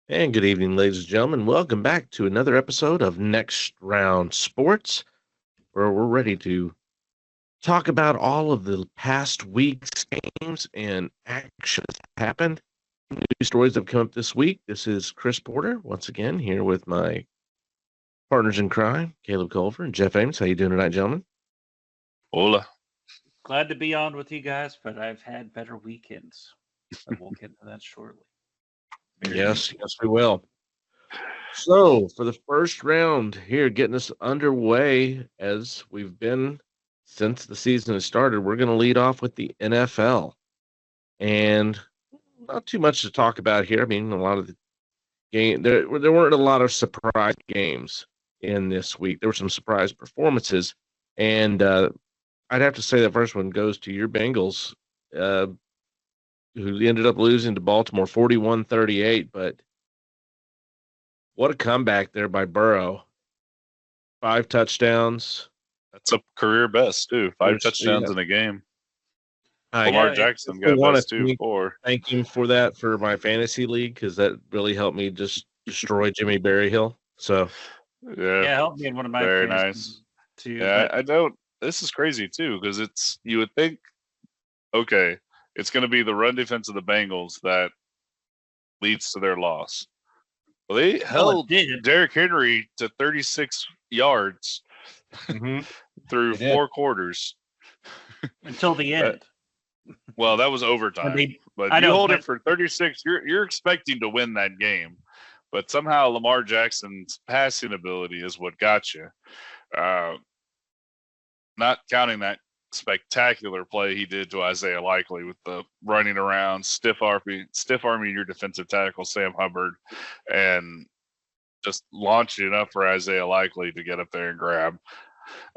And good evening, ladies and gentlemen. Welcome back to another episode of Next Round Sports, where we're ready to talk about all of the past week's games and actions that happened. New stories that have come up this week. This is Chris Porter once again here with my partners in crime, Caleb Culver and Jeff Ames. How you doing tonight, gentlemen? Hola. Glad to be on with you guys, but I've had better weekends. But we'll get to that shortly. Yes, we will. So, for the first round here, getting us underway as we've been since the season has started, we're going to lead off with the NFL. And not too much to talk about here. I mean, a lot of the there weren't a lot of surprise games in this week. There were some surprise performances, and I'd have to say the first one goes to your Bengals, uh, who ended up losing to Baltimore 41-38. But what a comeback there by Burrow. 5 touchdowns. That's a career best, too. Five Yeah. touchdowns in a game. I Lamar Yeah, Jackson I got want best, too, to 4. thank him for that for my fantasy league because that really helped me just destroy Jimmy Berryhill. So, Yeah, helped me in one of my very fantasy nice. too. Yeah, But I don't. This is crazy, too, because you would think, okay, it's going to be the run defense of the Bengals that leads to their loss. Well, they well, it held did Derrick Henry to 36 yards through They did. 4 quarters. until the That, end. well, that was When overtime. they, But I you know, hold but it for 36, you're expecting to win that game. But somehow Lamar Jackson's passing ability is what got you. Uh, not counting that spectacular play he did to Isaiah Likely with the running around, stiff arming your defensive tackle Sam Hubbard, and just launching it up for Isaiah Likely to get up there and grab.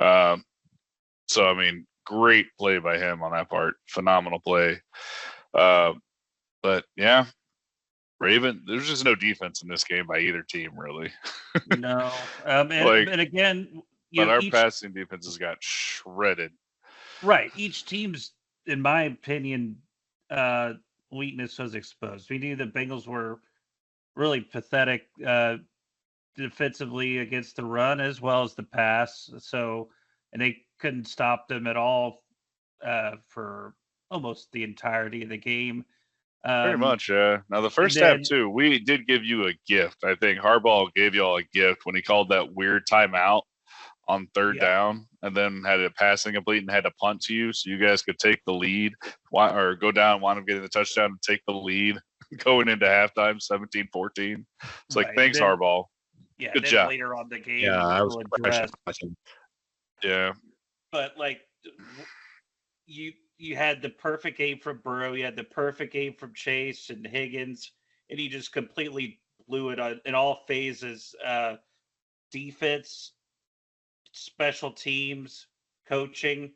Um, so I mean, great play by him on that part. Phenomenal play. Uh, but yeah, Raven, there's just no defense in this game by either team, really. no. Like, And again, but our each passing defenses got shredded. right, each team's, in my opinion, uh, weakness was exposed. We knew the Bengals were really pathetic defensively against the run as well as the pass. So, and they couldn't stop them at all for almost the entirety of the game. Pretty Um, much, yeah. Now the and first half then, too, we did give you a gift. I think Harbaugh gave y'all a gift when he called that weird timeout on third yeah, down, and then had a passing complete and had to punt to you, so you guys could take the lead, or go down, wind up getting the touchdown, and take the lead going into halftime, 17-14. It's like, right. thanks, Harbaugh. Yeah, Good then job. later on the yeah, game, I was we'll crashing address. watching. Yeah, But like, you had the perfect game from Burrow, you had the perfect game from Chase and Higgins, and he just completely blew it in all phases. Defense, special teams, coaching,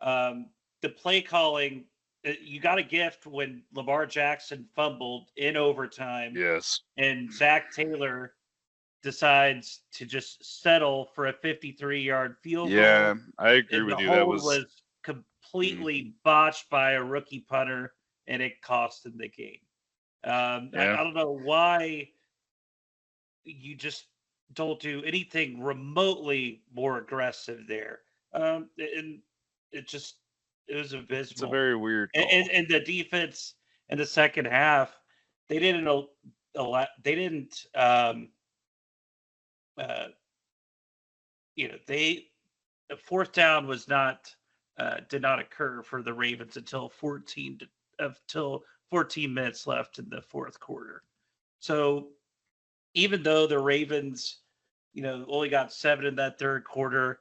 um, the play calling. You got a gift when Lamar Jackson fumbled in overtime, yes, and Zach Taylor decides to just settle for a 53-yard field yeah, goal, I agree and the with you. That hold was, was mm, completely botched by a rookie punter, and it cost him the game. yeah, I don't know why you just don't do anything remotely more aggressive there. And it just it was it's a abysmal. very weird And, call. and the defense in the second half, they didn't they didn't uh, they the fourth down was not did not occur for the Ravens until 14 minutes left in the fourth quarter. So even though the Ravens, only got 7 in that third quarter,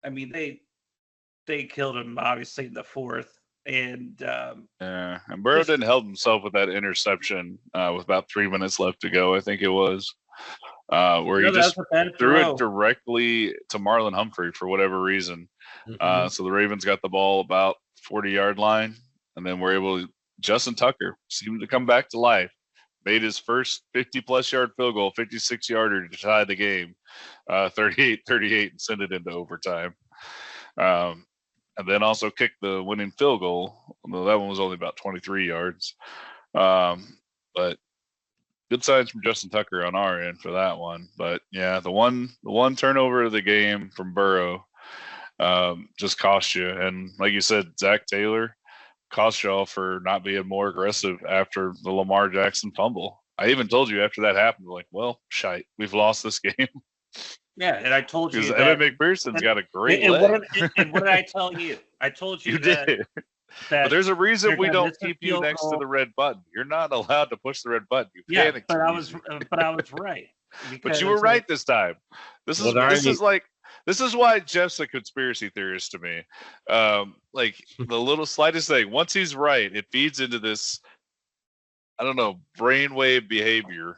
I mean they killed him obviously in the fourth, and Yeah, and Burrow just didn't help himself with that interception with about 3 minutes left to go. I think it was where he that was just a bad threw it throw. directly to Marlon Humphrey for whatever reason. Mhm. So the Ravens got the ball about 40-yard line, and then we're able to. Justin Tucker seemed to come back to life. Made his first 50-plus yard field goal, 56-yarder to tie the game, 38-38, and send it into overtime. Um, and then also kicked the winning field goal, although that one was only about 23 yards. Um, but good signs from Justin Tucker on our end for that one. But yeah, the one turnover of the game from Burrow just cost you. And like you said, Zach Taylor cost y'all for not being more aggressive after the Lamar Jackson fumble. I even told you after that happened, like, well, shite, we've lost this game. Yeah, and I told you Because that. Evan McPherson's got a great and leg. what did I tell you? I told you, You did. But there's a reason we don't keep you next to the red button. You're not allowed to push the red button. You panic. But I was right. But you were right this time. This is why Jeff's a conspiracy theorist to me. Like the little slightest thing. Once he's right, it feeds into this, I don't know, brainwave behavior.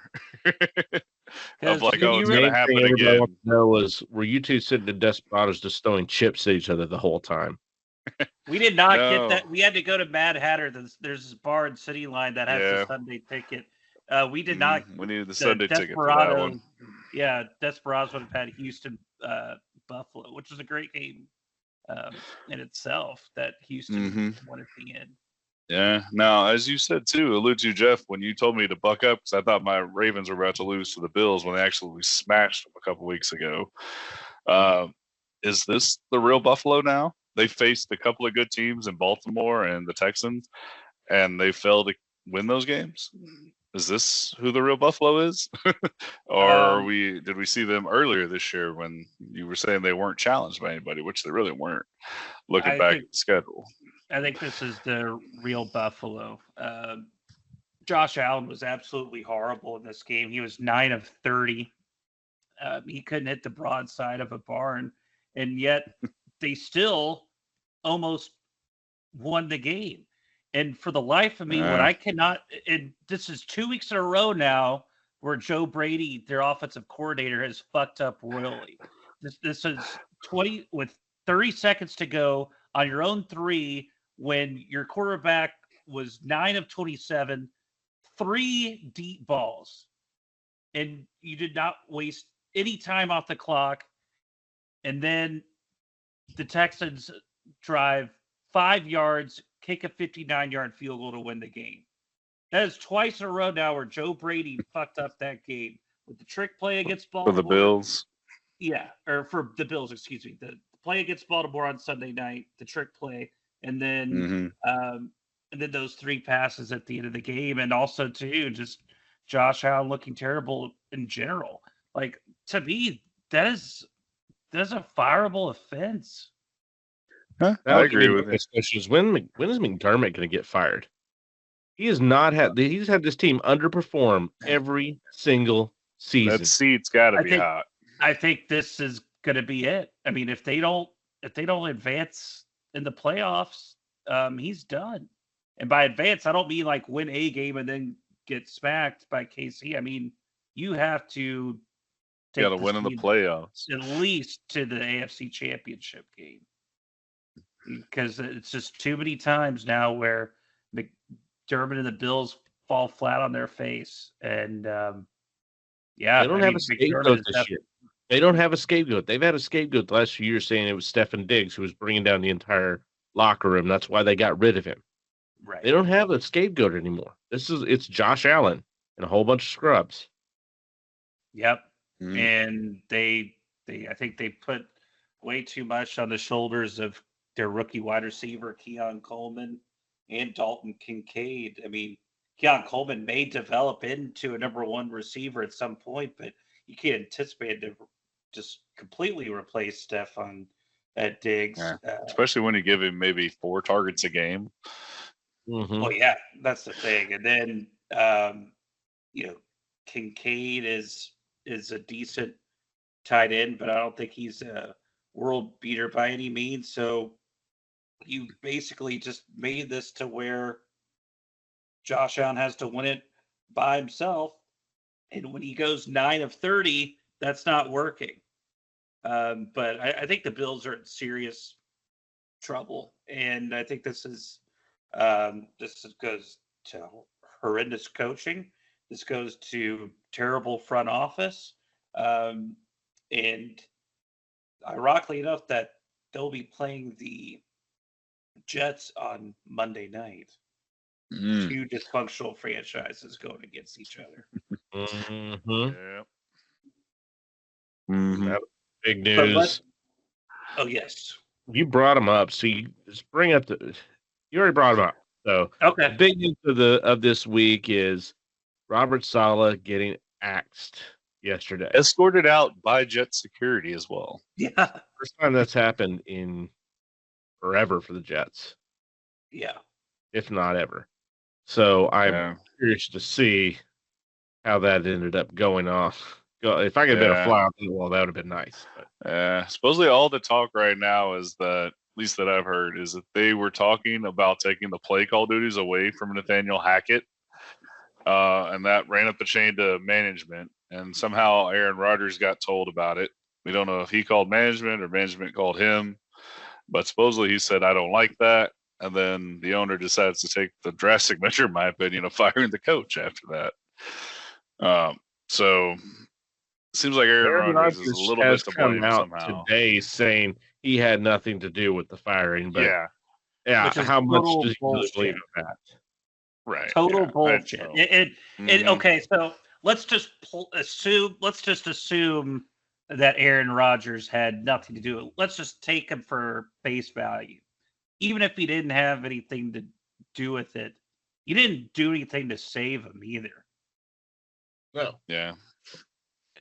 Of like, oh, it's gonna happen again. Were you two sitting in Desperados just throwing chips at each other the whole time? We did not get that. We had to go to Mad Hatter. There's this bar in City Line that has the Sunday ticket. We did not. We needed the Sunday ticket for that one. Yeah, Desperados would have had Houston Buffalo, which was a great game in itself that Houston won at the end. Yeah. Now, as you said too, allude to Jeff, when you told me to buck up because I thought my Ravens were about to lose to the Bills when they actually smashed them a couple weeks ago. Is this the real Buffalo now? They faced a couple of good teams in Baltimore and the Texans, and they failed to win those games. Is this who the real Buffalo is? Or did we see them earlier this year when you were saying they weren't challenged by anybody, which they really weren't, looking back at the schedule? I think this is the real Buffalo. Josh Allen was absolutely horrible in this game. He was 9 of 30. He couldn't hit the broadside of a barn, and yet they still almost won the game. And for the life of me, what I cannot, and this is 2 weeks in a row now where Joe Brady, their offensive coordinator, has fucked up royally. This is 20 with 30 seconds to go on your own 3 when your quarterback was 9 of 27, 3 deep balls, and you did not waste any time off the clock. And then the Texans drive 5 yards, kick a 59-yard field goal to win the game. That is twice in a row now where Joe Brady fucked up that game with the trick play against Baltimore. For the Bills? Yeah, or for the Bills, excuse me. The play against Baltimore on Sunday night, the trick play, and then those 3 passes at the end of the game, and also too just Josh Allen looking terrible in general. Like, to me, that is a fireable offense. Huh? I agree with it. When is McDermott going to get fired? He has not had. He's had this team underperform every single season. That seat's got to be hot. I think this is going to be it. I mean, if they don't advance in the playoffs, he's done. And by advance, I don't mean like win a game and then get smacked by KC. I mean, you have to got to win in the playoffs, at least to the AFC Championship game, because it's just too many times now where McDermott and the Bills fall flat on their face. And they don't have a scapegoat this year. They don't have a scapegoat. They've had a scapegoat the last few years, saying it was Stefon Diggs who was bringing down the entire locker room. That's why they got rid of him. Right. They don't have a scapegoat anymore. It's Josh Allen and a whole bunch of scrubs. Yep. And I think they put way too much on the shoulders of their rookie wide receiver, Keon Coleman, and Dalton Kincaid. I mean, Keon Coleman may develop into a number 1 receiver at some point, but you can't anticipate to just completely replace Stefon Diggs. Yeah. Especially when you give him maybe 4 targets a game. Well, yeah, that's the thing. And then, Kincaid is a decent tight end, but I don't think he's a world beater by any means. So you basically just made this to where Josh Allen has to win it by himself. And when he goes 9 of 30, that's not working. But I think the Bills are in serious trouble. And I think this goes to horrendous coaching. This goes to terrible front office. And ironically enough, that they'll be playing the Jets on Monday night. 2 dysfunctional franchises going against each other. Mm-hmm. Yeah. Mm-hmm. Big But news. oh yes. You brought them up, so you just bring up you already brought them up. So the Okay. big news of this week is Robert Saleh getting axed yesterday. Escorted out by jet security as well. Yeah. First time that's happened in forever for the Jets, Yeah. if not ever. So I'm Yeah. curious to see how that ended up going off. If I could have been a Yeah. fly on the wall, that would have been nice. But Supposedly all the talk right now is that, at least that I've heard, is that they were talking about taking the play call duties away from Nathaniel Hackett. And that ran up the chain to management. And somehow Aaron Rodgers got told about it. We don't know if he called management or management called him. But supposedly he said, I don't like that. And then the owner decides to take the drastic measure, in my opinion, of firing the coach after that. So it seems like Aaron Rodgers is a little bit has to come blame out somehow. today saying he had nothing to do with the firing. But Yeah, Which is how much total does he really bullshit. believe in that? right. Total yeah, bullshit. Mhm. Okay, so let's just assume. Let's just assume that Aaron Rodgers had nothing to do with it. Let's just take him for face value. Even if he didn't have anything to do with it, you didn't do anything to save him either. No. Yeah.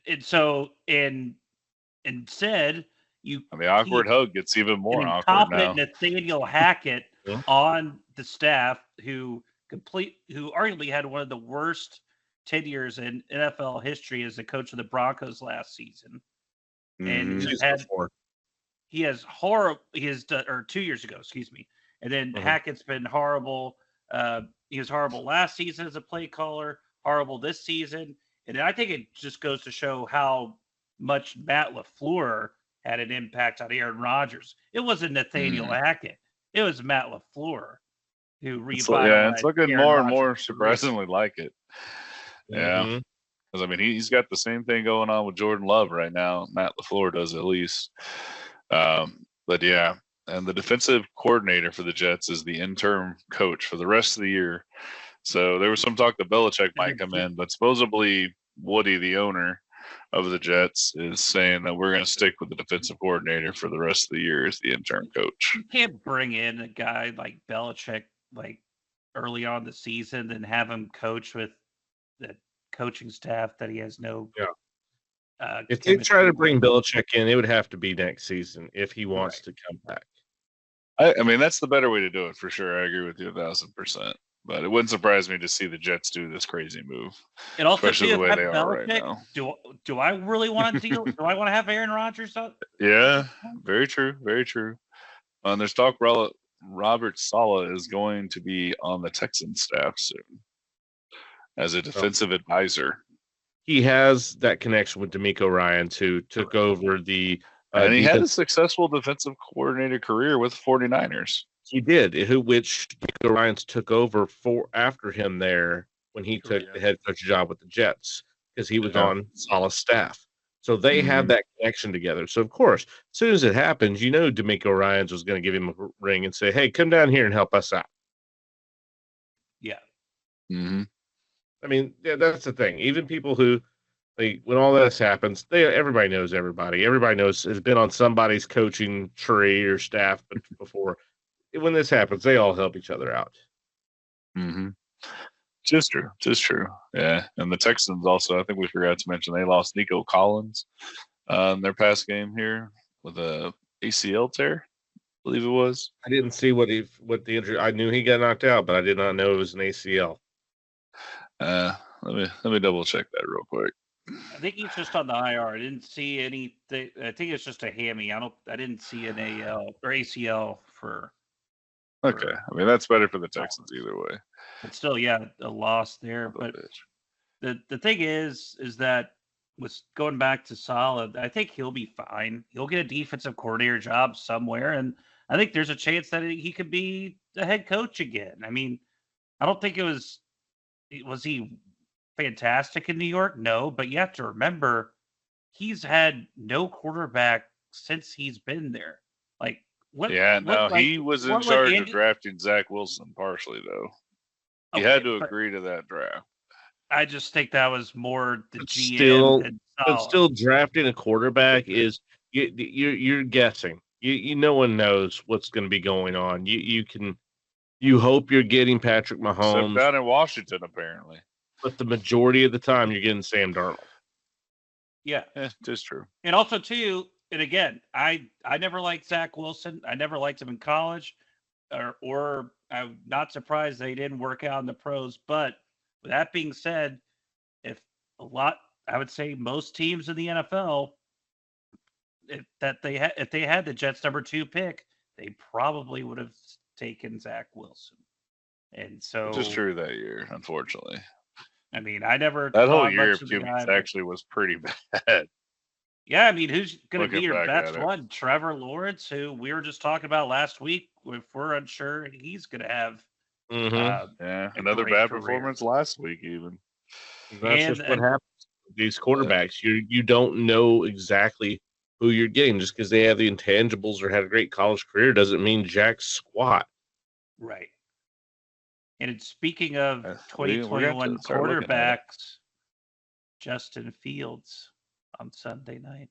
And so, instead, you And the awkward hug gets even more an awkward now. incompetent Nathaniel Hackett Yeah. on the staff who arguably had one of the worst tenures in NFL history as the coach of the Broncos last season. And Mhm. he has horrible. He has done, or 2 years ago, excuse me. And then Hackett's been horrible. He was horrible last season as a play caller. Horrible this season. And I think it just goes to show how much Matt LaFleur had an impact on Aaron Rodgers. It wasn't Nathaniel Hackett. It was Matt LaFleur who revitalized. It's looking Aaron more and Rodgers' more career. surprisingly like it. Yeah. Mhm. Because, I mean, he's got the same thing going on with Jordan Love right now. Matt LaFleur does, at least. But yeah, and the defensive coordinator for the Jets is the interim coach for the rest of the year. So there was some talk that Belichick might come in, but supposedly Woody, the owner of the Jets, is saying that we're going to stick with the defensive coordinator for the rest of the year as the interim coach. You can't bring in a guy like Belichick like early on the season and have him coach with the coaching staff that he has no. If they try to bring Belichick in, it would have to be next season if he wants to come back. I mean, that's the better way to do it for sure. I agree with you 1,000%. But it wouldn't surprise me to see the Jets do this crazy move. And also, especially the way they are right Belichick, now. Do I really want to deal? Do I want to have Aaron Rodgers up? Yeah, very true. Very true. And there's talk Robert Saleh is going to be on the Texans staff soon as a defensive advisor. He has that connection with DeMeco Ryans, who took over the and he had a successful defensive coordinator career with 49ers. He did, which DeMeco Ryans took over after him there when he took the head coach job with the Jets, because he was on Saleh's staff. So they had that connection together. So, of course, as soon as it happens, DeMeco Ryans was going to give him a ring and say, hey, come down here and help us out. Yeah. Mm-hmm. I mean, that's the thing. Even people who, when all this happens, everybody knows everybody. Everybody has been on somebody's coaching tree or staff before. When this happens, they all help each other out. Mm-hmm. Just true. Yeah. And the Texans also, I think we forgot to mention, they lost Nico Collins in their past game here with a ACL tear, I believe it was. I didn't see what the injury. I knew he got knocked out, but I did not know it was an ACL. Let me double check that real quick. I think he's just on the IR. I didn't see anything. I think it's just a hammy. I didn't see an AL or ACL for. Okay, I mean that's better for the Texans either way. But still, yeah, a loss there. But the thing is that with going back to Saleh, I think he'll be fine. He'll get a defensive coordinator job somewhere, and I think there's a chance that he could be the head coach again. I mean, I don't think was he fantastic in New York? No, but you have to remember he's had no quarterback since he's been there. Like he was in charge of drafting Zach Wilson partially though. He had to agree to that draft. I just think that was more the But GM still, himself. still drafting a quarterback is you're guessing. No one knows what's going to be going on. You hope you're getting Patrick Except Mahomes, down in Washington, apparently. but the majority of the time you're getting Sam Darnold. Yeah, it is true. and also too, and again, I never liked Zach Wilson. I never liked him in college, or I'm not surprised they didn't work out in the pros. But with that being said, if I would say most teams in the NFL, if they had the Jets number 2 pick, they probably would have taken Zach Wilson. And so, Which is true that year, unfortunately. I mean, I never That whole thought year much of of the guy, QBs but- actually was pretty bad. Yeah, I mean, who's going to be Looking your back best at it. one? Trevor Lawrence, who we were just talking about last week. If we're unsure, he's going to have Mm-hmm. Yeah, a another great bad career. performance last week, even. That's And- just what happens with these quarterbacks. You don't know exactly who you're getting just because they have the intangibles or had a great college career doesn't mean jack squat. right. And speaking of we're gonna have to 2021 start looking at it. quarterbacks, Justin Fields on Sunday night.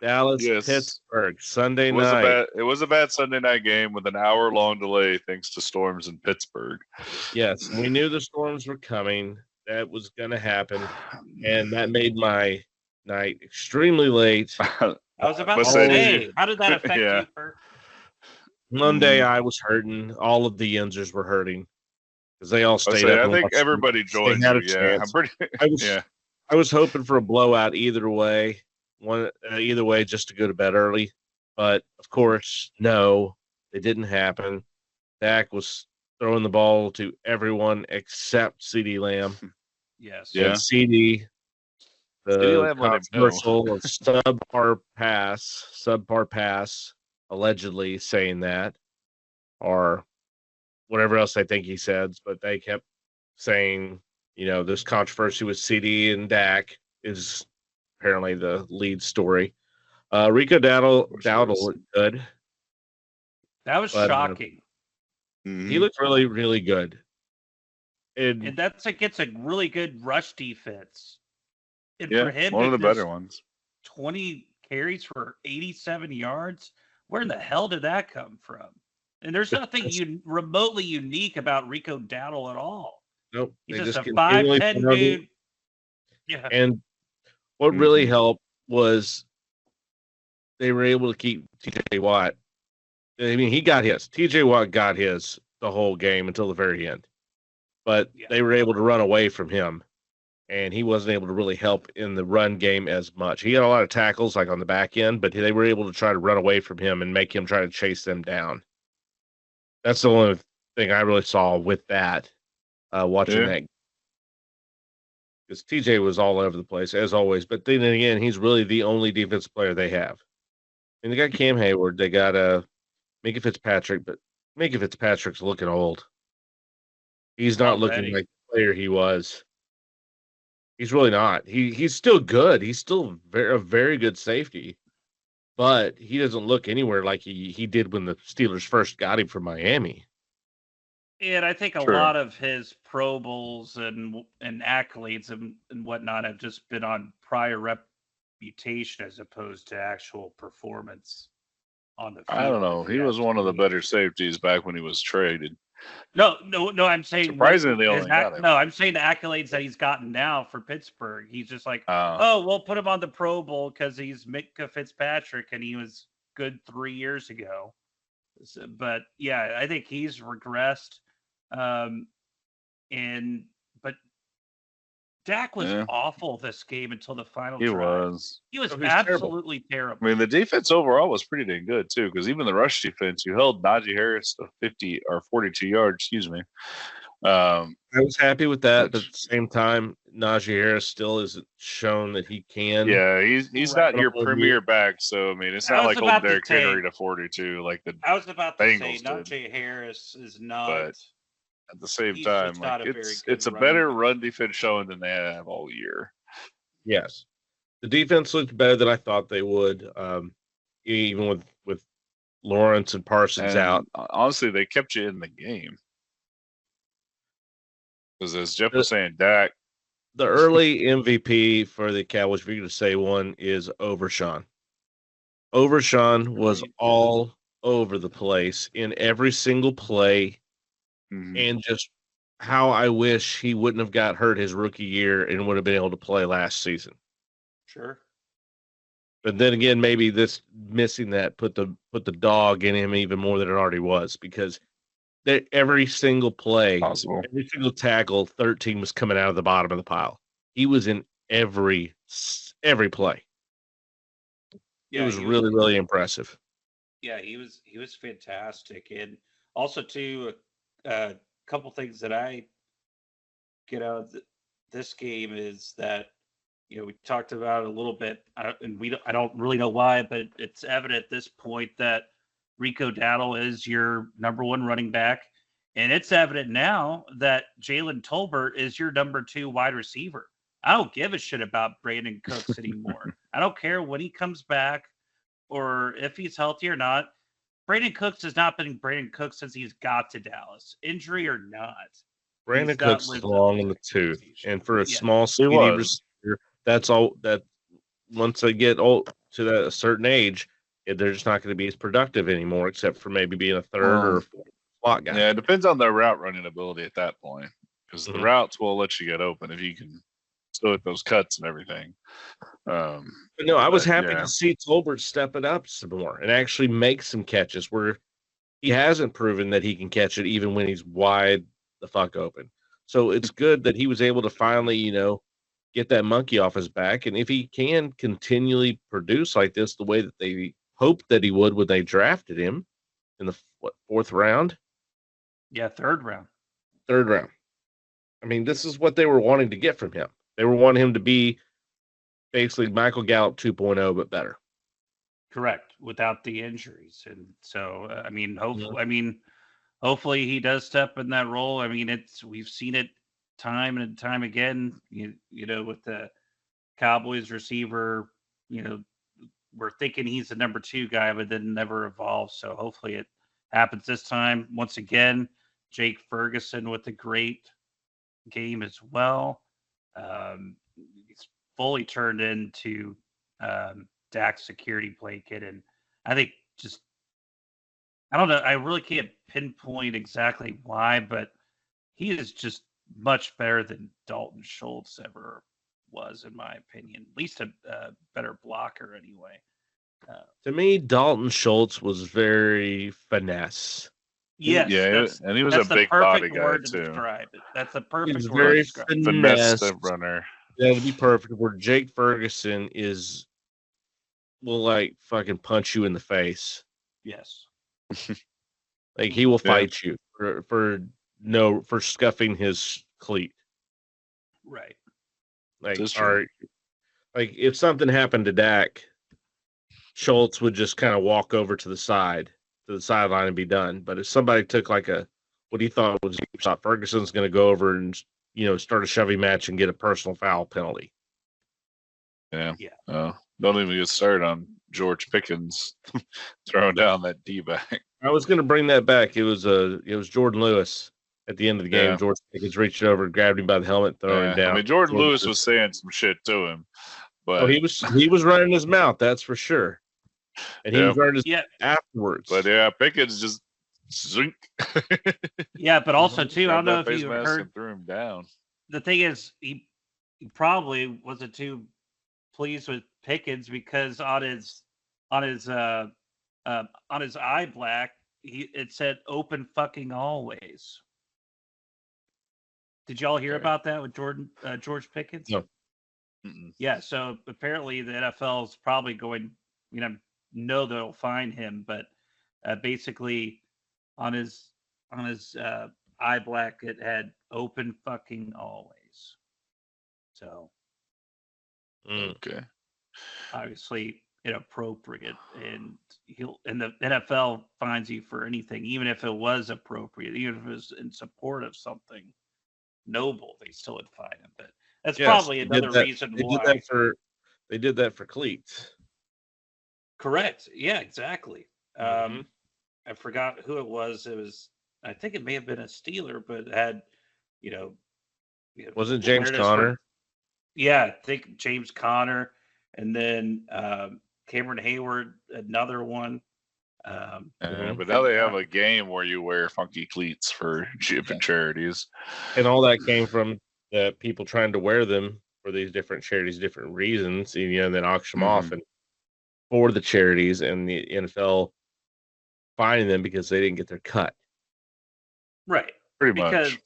Dallas, Yes. Pittsburgh, Sunday It was night. it was a bad Sunday night game with an hour-long delay thanks to storms in Pittsburgh. Yes, we knew the storms were coming. That was going to happen, and that made my night extremely late. I was about But to say- say, how did that affect Yeah. you, Bert? Monday, I was hurting. All of the Yinzers were hurting because they all stayed up. I and think watched everybody the- joined They had you. a Yeah, chance. I'm pretty. I was, Yeah, I was hoping for a blowout either way. Either way, just to go to bed early. But of course, no, it didn't happen. Dak was throwing the ball to everyone except CeeDee Lamb. Yes. Yeah. And CeeDee, CeeDee the Lamb let him go. controversial of subpar pass, allegedly saying that, or whatever else I think he said, but they kept saying, this controversy with CD and Dak is apparently the lead story. Rico Dowdle looked good. That was But, shocking. Mhm. He looked really, really good. And that's against a really good rush defense. And Yeah, for him, one of the to better just ones. 20 carries for 87 yards. Where in the hell did that come from? And there's nothing remotely unique about Rico Dowdle at all. Nope. He's they just a continually 5'10" found it. dude. Yeah. And what really Mhm. helped was they were able to keep TJ Watt. I mean, he got his. TJ Watt got his the whole game until the very end. But Yeah. they were able to run away from him. And he wasn't able to really help in the run game as much. He had a lot of tackles like on the back end, but they were able to try to run away from him and make him try to chase them down. That's the only thing I really saw with that, watching Yeah. that. Because TJ was all over the place, as always. But then again, he's really the only defensive player they have. And they got Cam Hayward. They got Minka Fitzpatrick, but Minka Fitzpatrick's looking old. He's not Already. looking like the player he was. He's really not. He's still good. He's still a very good safety. But he doesn't look anywhere like he did when the Steelers first got him from Miami. And I think a True. lot of his Pro Bowls and accolades and whatnot have just been on prior reputation as opposed to actual performance on the field. I don't know. if He you was ask one of the me. better safeties back when he was traded. No, I'm saying Surprisingly, they his only got him. No, I'm saying the accolades that he's gotten now for Pittsburgh. He's just like, oh, we'll put him on the Pro Bowl because he's Minka Fitzpatrick and he was good 3 years ago. But yeah, I think he's regressed. But Dak was Yeah. awful this game until the final he drive. was. He was Oh, he's terrible. absolutely terrible. I mean, the defense overall was pretty dang good too, because even the rush defense, you held Najee Harris to 50 or 42 yards. Excuse me. I was happy with that, but Which- at the same time, Najee Harris still isn't shown that he can. Yeah, he's Right. not your premier back, so I mean, it's I not was like about old to Derrick say- Henry to 42, like the. I was about to say, Bengals did. Najee Harris is not. But At the same He's time, just not like a very it's good a run better defense. run defense showing than they have all year. Yes. The defense looked better than I thought they would, even with Lawrence and Parsons And out. honestly, they kept you in the game. Because as Jeff was saying, Dak The early MVP for the Cowboys, if you're going to say one, is Overshawn. Overshawn was Right. all over the place in every single play, Mhm. and just how I wish he wouldn't have got hurt his rookie year and would have been able to play last season. Sure. But then again, maybe this missing that put the dog in him even more than it already was, because every single play, Possible. every single tackle, 13 was coming out of the bottom of the pile. He was in every play. Yeah, It was really, really impressive. Yeah, he was fantastic, and also too, a couple things that I get out of this game is that we talked about it a little bit, and I don't really know why, but it's evident at this point that Rico Dowdle is your number one running back, and it's evident now that Jalen Tolbert is your number two wide receiver. I don't give a shit about Brandon Cooks anymore. I don't care when he comes back or if he's healthy or not. Brandon Cooks has not been Brandon Cooks since he's got to Dallas, injury or not. Brandon He's not Cooks is lived up long to in the tooth, expectation. and for a Yeah. small, skinny was. receiver, that's all. That once they get old to that a certain age, they're just not going to be as productive anymore, except for maybe being a third or a fourth slot guy. Yeah, it depends on their route running ability at that point, because the Mhm. routes will let you get open if you can still hit those cuts and everything. But no, I was But, happy yeah. to see Tolbert step it up some more and actually make some catches where he hasn't proven that he can catch it even when he's wide the fuck open. So it's good that he was able to finally, get that monkey off his back. And if he can continually produce like this, the way that they hoped that he would when they drafted him in the fourth round, Yeah, third round. third round. I mean, this is what they were wanting to get from him. They were wanting him to be basically Michael Gallup 2.0, but better. Correct, without the injuries, and so Yeah. hopefully he does step in that role. I mean, we've seen it time and time again. With the Cowboys receiver, we're thinking he's the number two guy, but then never evolves. So hopefully it happens this time. Once again, Jake Ferguson with a great game as well. He's fully turned into Dak's security blanket, and I think I don't know. I really can't pinpoint exactly why, but he is just much better than Dalton Schultz ever was, in my opinion. At least a better blocker, anyway. To me, Dalton Schultz was very finesse. Yes, Yeah, and he was a that's the big body perfect guy word to too. describe it. That's the He's perfect word to very describe it. Finesse finesse. runner. Yeah, to be perfect, where Jake Ferguson will like fucking punch you in the face. Yes. Like he will Yeah. fight you for scuffing his cleat. Right. Like, That's true. like if something happened to Dak, Schultz would just kind of walk over to the sideline and be done. But if somebody took like what he thought was a shot, Ferguson's going to go over and start a shoving match and get a personal foul penalty. Yeah. Yeah. Don't even get started on George Pickens throwing down that D-back. I was going to bring that back. It was Jordan Lewis at the end of the game. Yeah. George Pickens reached over, grabbed him by the helmet, throwing him down. I mean, Jordan Lewis was saying some shit to him, but he was running his mouth, that's for sure. And he was running his afterwards. But yeah, Pickens just zink. Yeah, but also too, I don't know if face you mask heard. and threw him down. The thing is, he probably wasn't too pleased with Pickens because on his eye black, it said "open fucking always." Did y'all hear about that with George Pickens? No. Mm-mm. Yeah, so apparently the NFL is probably going, know they'll find him, but basically on his eye black it had "open fucking always." So Okay. obviously inappropriate, and the NFL finds you for anything, even if it was appropriate, even if it was in support of something noble, they still would find him. But that's probably another reason why they did that for cleats. Correct. Yeah, exactly. Mhm. I forgot who it was. I think it may have been a Steeler, but it had, Wasn't James Conner? Yeah, I think James Conner, and then Cameron Hayward, another one. But now they have a game where you wear funky cleats for different charities. And all that came from the people trying to wear them for these different charities, different reasons, and then auction them off and for the charities, and the NFL finding them because they didn't get their cut. Right. Pretty Because much.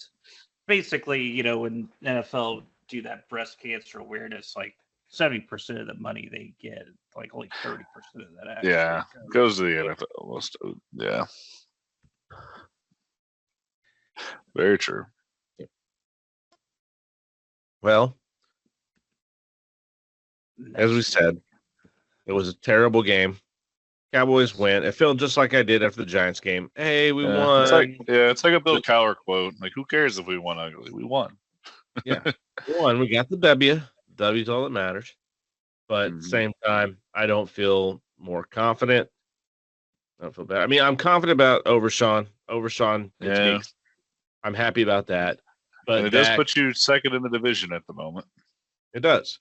basically, when NFL do that breast cancer awareness, like 70% of the money they get, like only 30% of that actually goes to the NFL. Most of, yeah. Very true. Well, as we said, it was a terrible game. Cowboys win. It felt just like I did after the Giants game. Hey, we won. It's like a Bill Cowher quote. Like, who cares if we won ugly? We won. Yeah, we won. We got the W. W's all that matters. But at the same time, I don't feel more confident. I don't feel bad. I mean, I'm confident about Overshawn. I'm happy about that. But and it does put you second in the division at the moment. It does.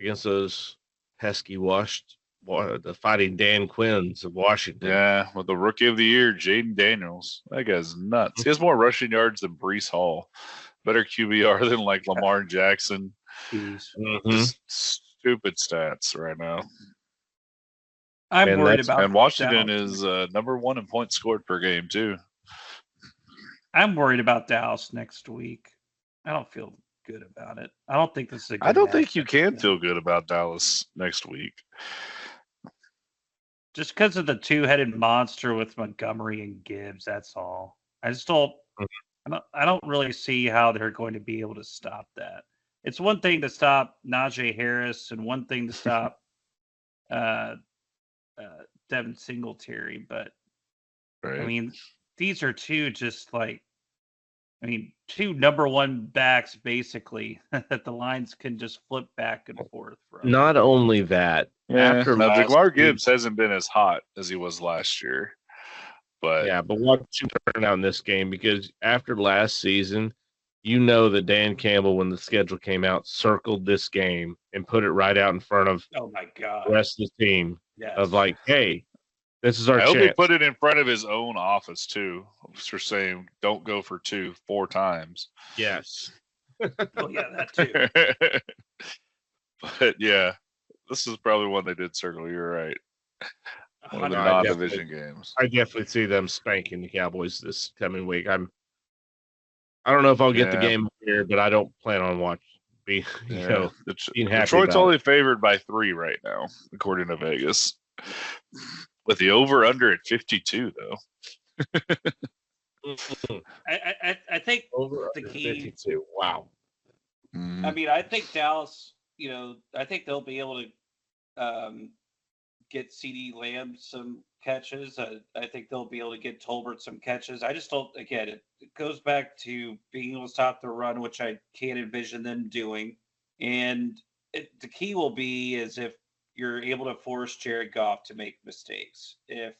Against those pesky the Fighting Dan Quinns of Washington. Yeah, with the Rookie of the Year, Jaden Daniels. That guy's nuts. He has more rushing yards than Breece Hall. Better QBR than like Lamar Jackson. Just stupid stats right now. I'm worried about. And Washington is number 1 in points scored per game too. I'm worried about Dallas next week. I don't feel good about it. I don't think this is a good I don't think you can feel good about Dallas next week. Just because of the two-headed monster with Montgomery and Gibbs, that's all. I just don't. I don't really see how they're going to be able to stop that. It's one thing to stop Najee Harris, and one thing to stop Devin Singletary, but right. I mean, these are two two number 1 backs basically that the lines can just flip back and forth from. Not only that, after Ja'Marr Gibbs hasn't been as hot as he was last year. But watch him turn out in this game, because after last season, that Dan Campbell, when the schedule came out, circled this game and put it right out in front of the rest of the team of like, hey, this is our chance. I hope he put it in front of his own office too, for saying don't go for 4 times. Yes. Oh yeah, that too. But yeah, this is probably one they did circle. You're right. One of the non-division games. I definitely see them spanking the Cowboys this coming week. I don't know if I'll get the game here, but I don't plan on being happy. Detroit's only favored by 3 right now, according to Vegas. With the over/under at 52, though. I think over the key. 52. Wow. I mean, I think Dallas. I think they'll be able to get CeeDee Lamb some catches. I think they'll be able to get Tolbert some catches. I just don't. Again, it goes back to being able to stop the run, which I can't envision them doing. And the key will be is if you're able to force Jared Goff to make mistakes. If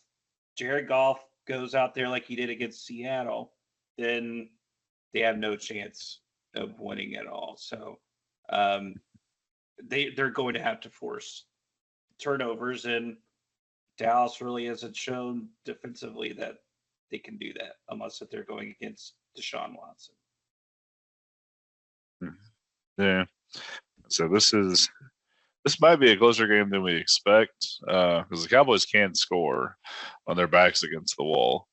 Jared Goff goes out there like he did against Seattle, then they have no chance of winning at all. So they're going to have to force turnovers, and Dallas really hasn't shown defensively that they can do that unless if they're going against Deshaun Watson. Yeah. So this might be a closer game than we expect, because the Cowboys can score on their backs against the wall.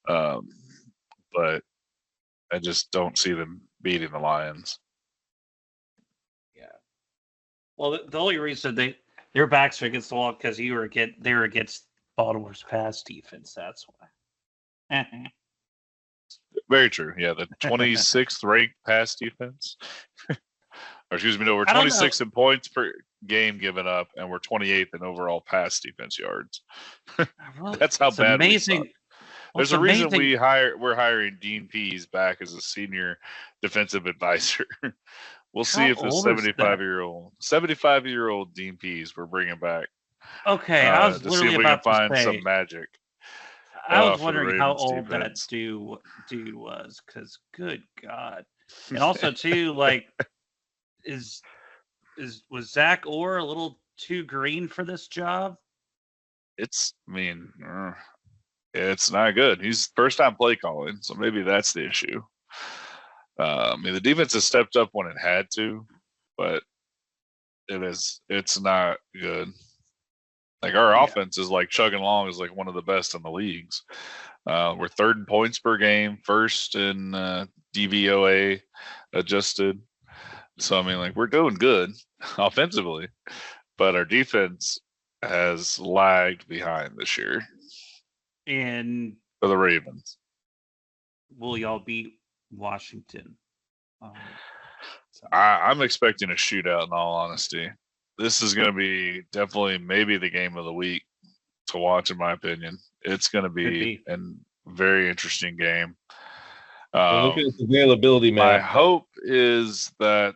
But I just don't see them beating the Lions. Yeah. Well, the only reason their backs are against the wall because they were against Baltimore's pass defense. That's why. Very true. Yeah, the 26th ranked pass defense. Or excuse me, no, we're 26th in points per game given up, and we're 28th in overall pass defense yards. That's how bad. Amazing. There's a reason we're hiring Dean Pease back as a senior defensive advisor. We'll see if the 75-year-old Dean Pease we're bringing back. Okay, I was to literally see if we about can find to say, some magic. I was wondering how old that dude was, because good God. And also too, like, was Zach Orr a little too green for this job? It's not good. He's first time play calling, so maybe that's the issue. The defense has stepped up when it had to, but it's not good. Like our offense is like chugging along, is like one of the best in the leagues. We're third in points per game, first in DVOA adjusted. So we're doing good offensively, but our defense has lagged behind this year. And for the Ravens, will y'all beat Washington? I'm expecting a shootout. In all honesty, this is going to be definitely maybe the game of the week to watch. In my opinion, it's going to be a very interesting game. Look at the availability map. My hope is that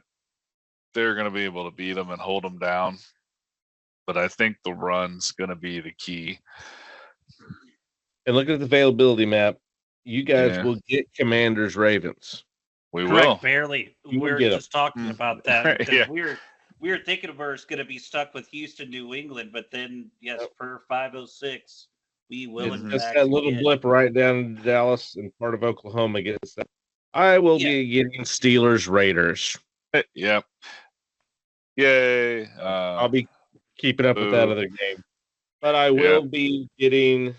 they're going to be able to beat them and hold them down, but I think the run's going to be the key. And look at the availability map. You guys will get Commanders Ravens. We will. Barely. We were just talking about that. Yeah. We were thinking we're going to be stuck with Houston, New England, but then per 506, we will. It's just that little blip right down to Dallas and part of Oklahoma gets that. I will be getting Steelers Raiders. Yep. Yay. I'll be keeping up with that other game. But I will be getting,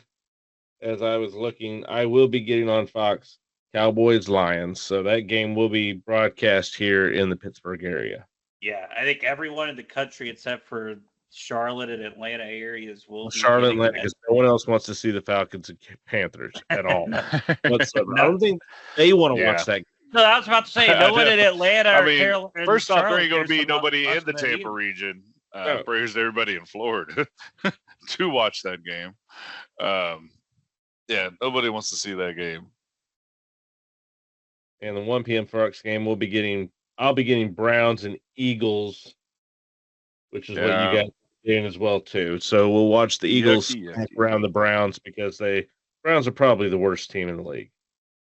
as I was looking, I will be getting on Fox Cowboys Lions. So that game will be broadcast here in the Pittsburgh area. Yeah, I think everyone in the country except for Charlotte and Atlanta areas will be Charlotte, Atlanta, because no one else wants to see the Falcons and Panthers at all. Whatsoever. I don't think they want to watch that. No, I was about to say no one in Atlanta. First off, there ain't going to be nobody in the Tampa region. Prayers to everybody in Florida to watch that game. Nobody wants to see that game. And the 1 p.m. Fox game, I'll be getting Browns and Eagles, which is what you guys are doing as well too. So we'll watch the Eagles around the Browns because Browns are probably the worst team in the league.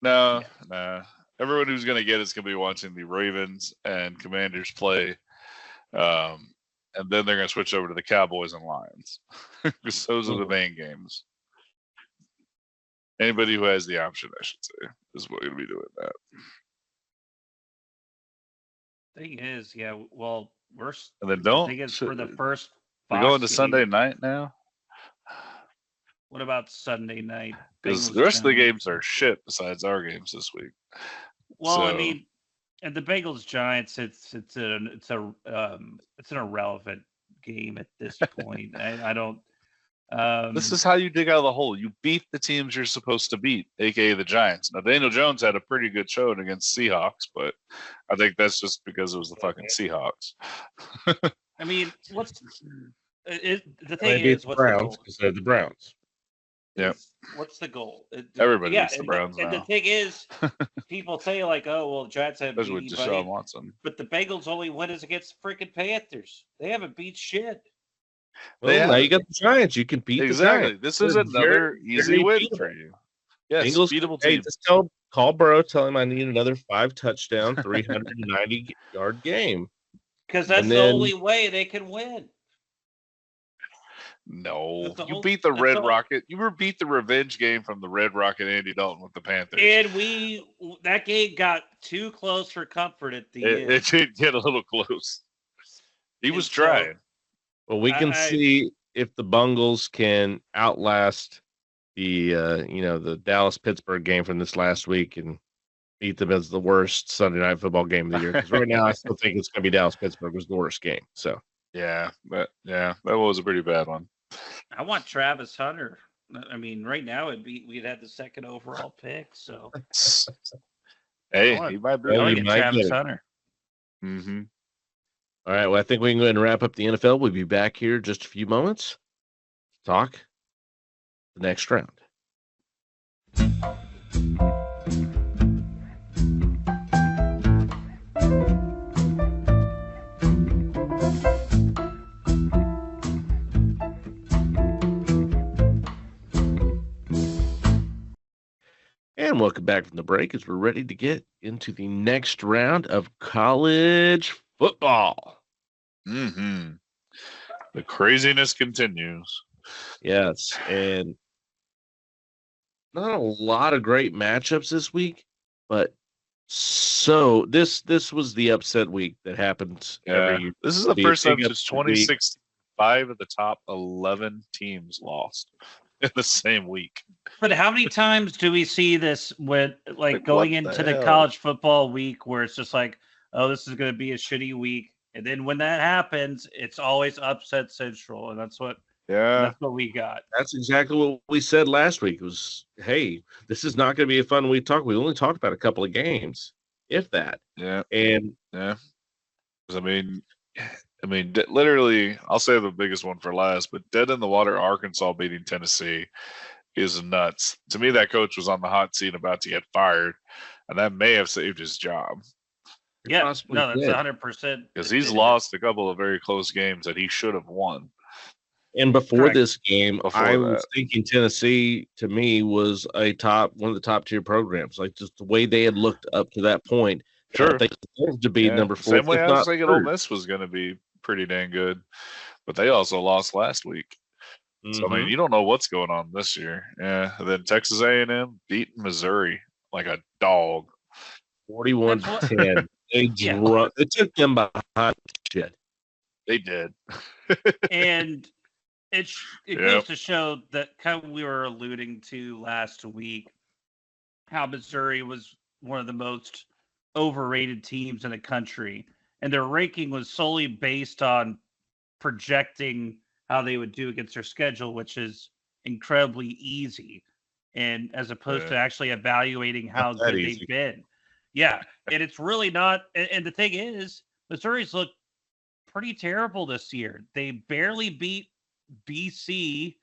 No. Everyone who's going to get it's going to be watching the Ravens and Commanders play. And then they're going to switch over to the Cowboys and Lions because those are the main games. Anybody who has the option, I should say, is what we're going to be doing that. Thing is, well, we're and then don't. Thing is, for the first, we're going to Sunday night now. What about Sunday night? Because the rest of the games are shit besides our games this week. Well, and the Bengals Giants, it's an irrelevant game at this point. I don't. This is how you dig out of the hole. You beat the teams you're supposed to beat, aka the Giants. Now, Daniel Jones had a pretty good showing against Seahawks, but I think that's just because it was the fucking Seahawks. What's the thing is, what's Browns because they're the Browns. Yeah. What's the goal? Everybody beats the Browns now. And the thing is, people say the Giants have beat Deshaun Watson, but the Bengals only win is against freaking Panthers. They haven't beat shit. Well, now you got the Giants. You can beat the Giants. This is another easy win for you. Yes, Bengals, beatable team. Just call Burrow, tell him I need another 5-touchdown, 390-yard game. Because that's the only way they can win. No, you beat the Red Rocket. You beat the revenge game from the Red Rocket Andy Dalton with the Panthers. And that game got too close for comfort at the end. It did get a little close. He was trying. Well, we can see if the Bungles can outlast the Dallas-Pittsburgh game from this last week and beat them as the worst Sunday night football game of the year. Because right now I still think it's going to be Dallas-Pittsburgh was the worst game. So that was a pretty bad one. I want Travis Hunter. Right now we'd have the second overall pick. So he might be Travis Hunter. Mm-hmm. All right. Well, I think we can go ahead and wrap up the NFL. We'll be back here in just a few moments to talk the next round. And welcome back from the break as we're ready to get into the next round of college football. Mm-hmm. The craziness continues. Yes, and not a lot of great matchups this week, but so this was the upset week that happens every year. This is the Be a first time big since upset week. 2016 5 of the top 11 teams lost in the same week. But how many times do we see this with Like, going what the into the hell? college football week where it's just like, oh, this is going to be a shitty week, and then when that happens, it's always upset central, and that's what we got. That's exactly what we said last week. Was, hey, this is not going to be a fun week. We only talked about a couple of games, if that. Yeah. And yeah. I mean, literally, I'll say the biggest one for last, but dead in the water, Arkansas beating Tennessee is nuts. To me, that coach was on the hot seat about to get fired, and that may have saved his job. Yeah, no, that's 100%. Because he's lost a couple of very close games that he should have won. And before this game, I was thinking Tennessee, to me, was one of the top tier programs. Like just the way they had looked up to that point. Sure. They deserved to be number 4. Same way I was thinking Ole Miss was going to be pretty dang good. But they also lost last week. Mm-hmm. So, I mean, you don't know what's going on this year. Yeah. And then Texas A&M beating Missouri like a dog. 41-10. They took them behind shit. They did. And it goes to show that kind of we were alluding to last week how Missouri was one of the most overrated teams in the country, and their ranking was solely based on projecting how they would do against their schedule, which is incredibly easy, and as opposed to actually evaluating how good they've been. Yeah, and it's really not. And the thing is, Missouri's looked pretty terrible this year. They barely beat BC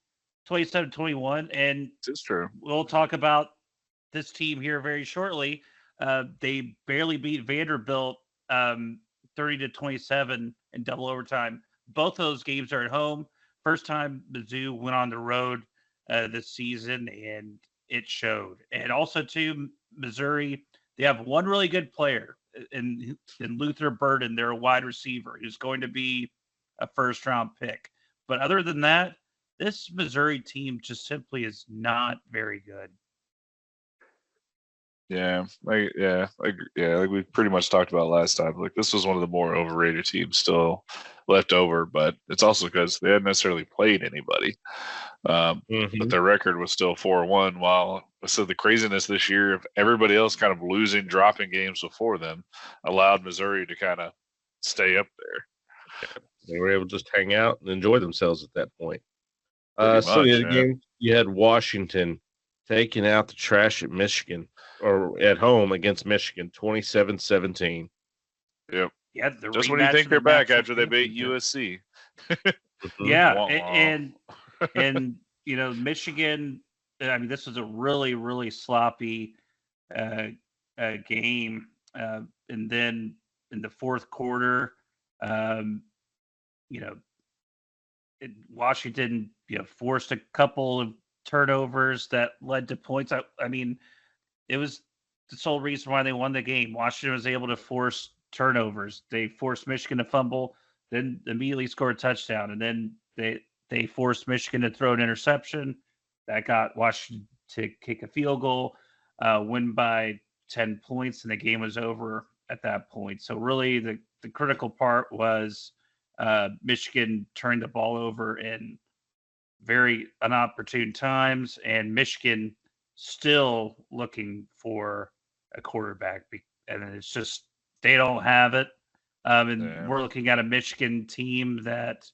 27-21, and it's true. We'll talk about this team here very shortly. They barely beat Vanderbilt 30-27 in double overtime. Both of those games are at home. First time Mizzou went on the road this season, and it showed. And also, too, Missouri, they have one really good player in Luther Burden. They're a wide receiver who's going to be a first-round pick. But other than that, this Missouri team just simply is not very good. Like we pretty much talked about last time. Like this was one of the more overrated teams still left over, but it's also because they hadn't necessarily played anybody. But their record was still 4-1. While so the craziness this year of everybody else kind of dropping games before them, allowed Missouri to kind of stay up there. They were able to just hang out and enjoy themselves at that point. Game, you had Washington taking out the trash at Michigan, or at home against Michigan, 27-17. Yep. Yeah, just when you think they're back after they beat USC. Yeah, and you know, Michigan. I mean, this was a really, really sloppy game, and then in the fourth quarter, you know, Washington, forced a couple of turnovers that led to points. I mean, it was the sole reason why they won the game. Washington was able to force turnovers. They forced Michigan to fumble, then immediately scored a touchdown, and then they forced Michigan to throw an interception. That got Washington to kick a field goal, win by 10 points, and the game was over at that point. So really the critical part was Michigan turned the ball over in very inopportune times, and Michigan still looking for a quarterback, and it's just they don't have it. We're looking at a Michigan team that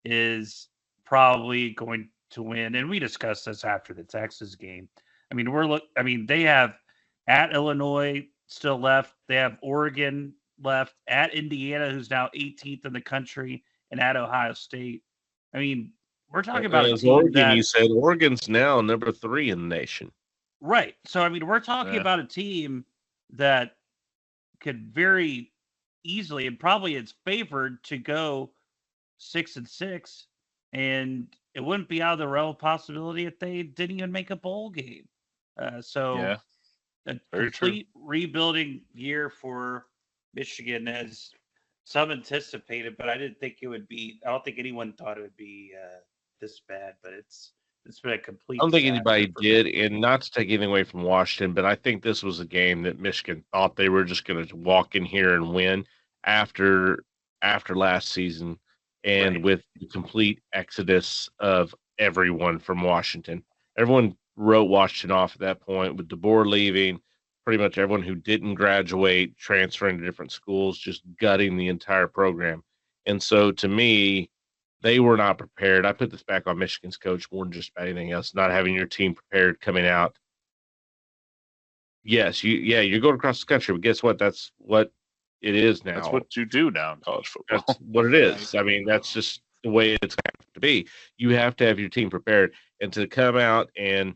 is probably going to win, and we discussed this after the Texas game. I mean, they have at Illinois still left. They have Oregon left, at Indiana, who's now 18th in the country, and at Ohio State. I mean, we're talking about a team Oregon. You said Oregon's now number 3 in the nation, right? So I mean, we're talking about a team that could very easily, and probably it's favored to go 6-6, and it wouldn't be out of the realm of possibility if they didn't even make a bowl game. A complete rebuilding year for Michigan, as some anticipated, but I didn't think it would be. I don't think anyone thought it would be this bad, but it's been a complete I don't think disaster anybody for did, Michigan. and not to take anything away from Washington, but I think this was a game that Michigan thought they were just going to walk in here and win after last season, and Right. with the complete exodus of everyone from Washington. Everyone wrote Washington off at that point, with DeBoer leaving, pretty much everyone who didn't graduate transferring to different schools, just gutting the entire program. And so to me, they were not prepared. I put this back on Michigan's coach more than just about anything else, not having your team prepared coming out. Yes, you're going across the country, but guess what? That's what it is now. That's what you do now in college football. That's what it is. I mean, that's just the way it's going to have to be. You have to have your team prepared, and to come out and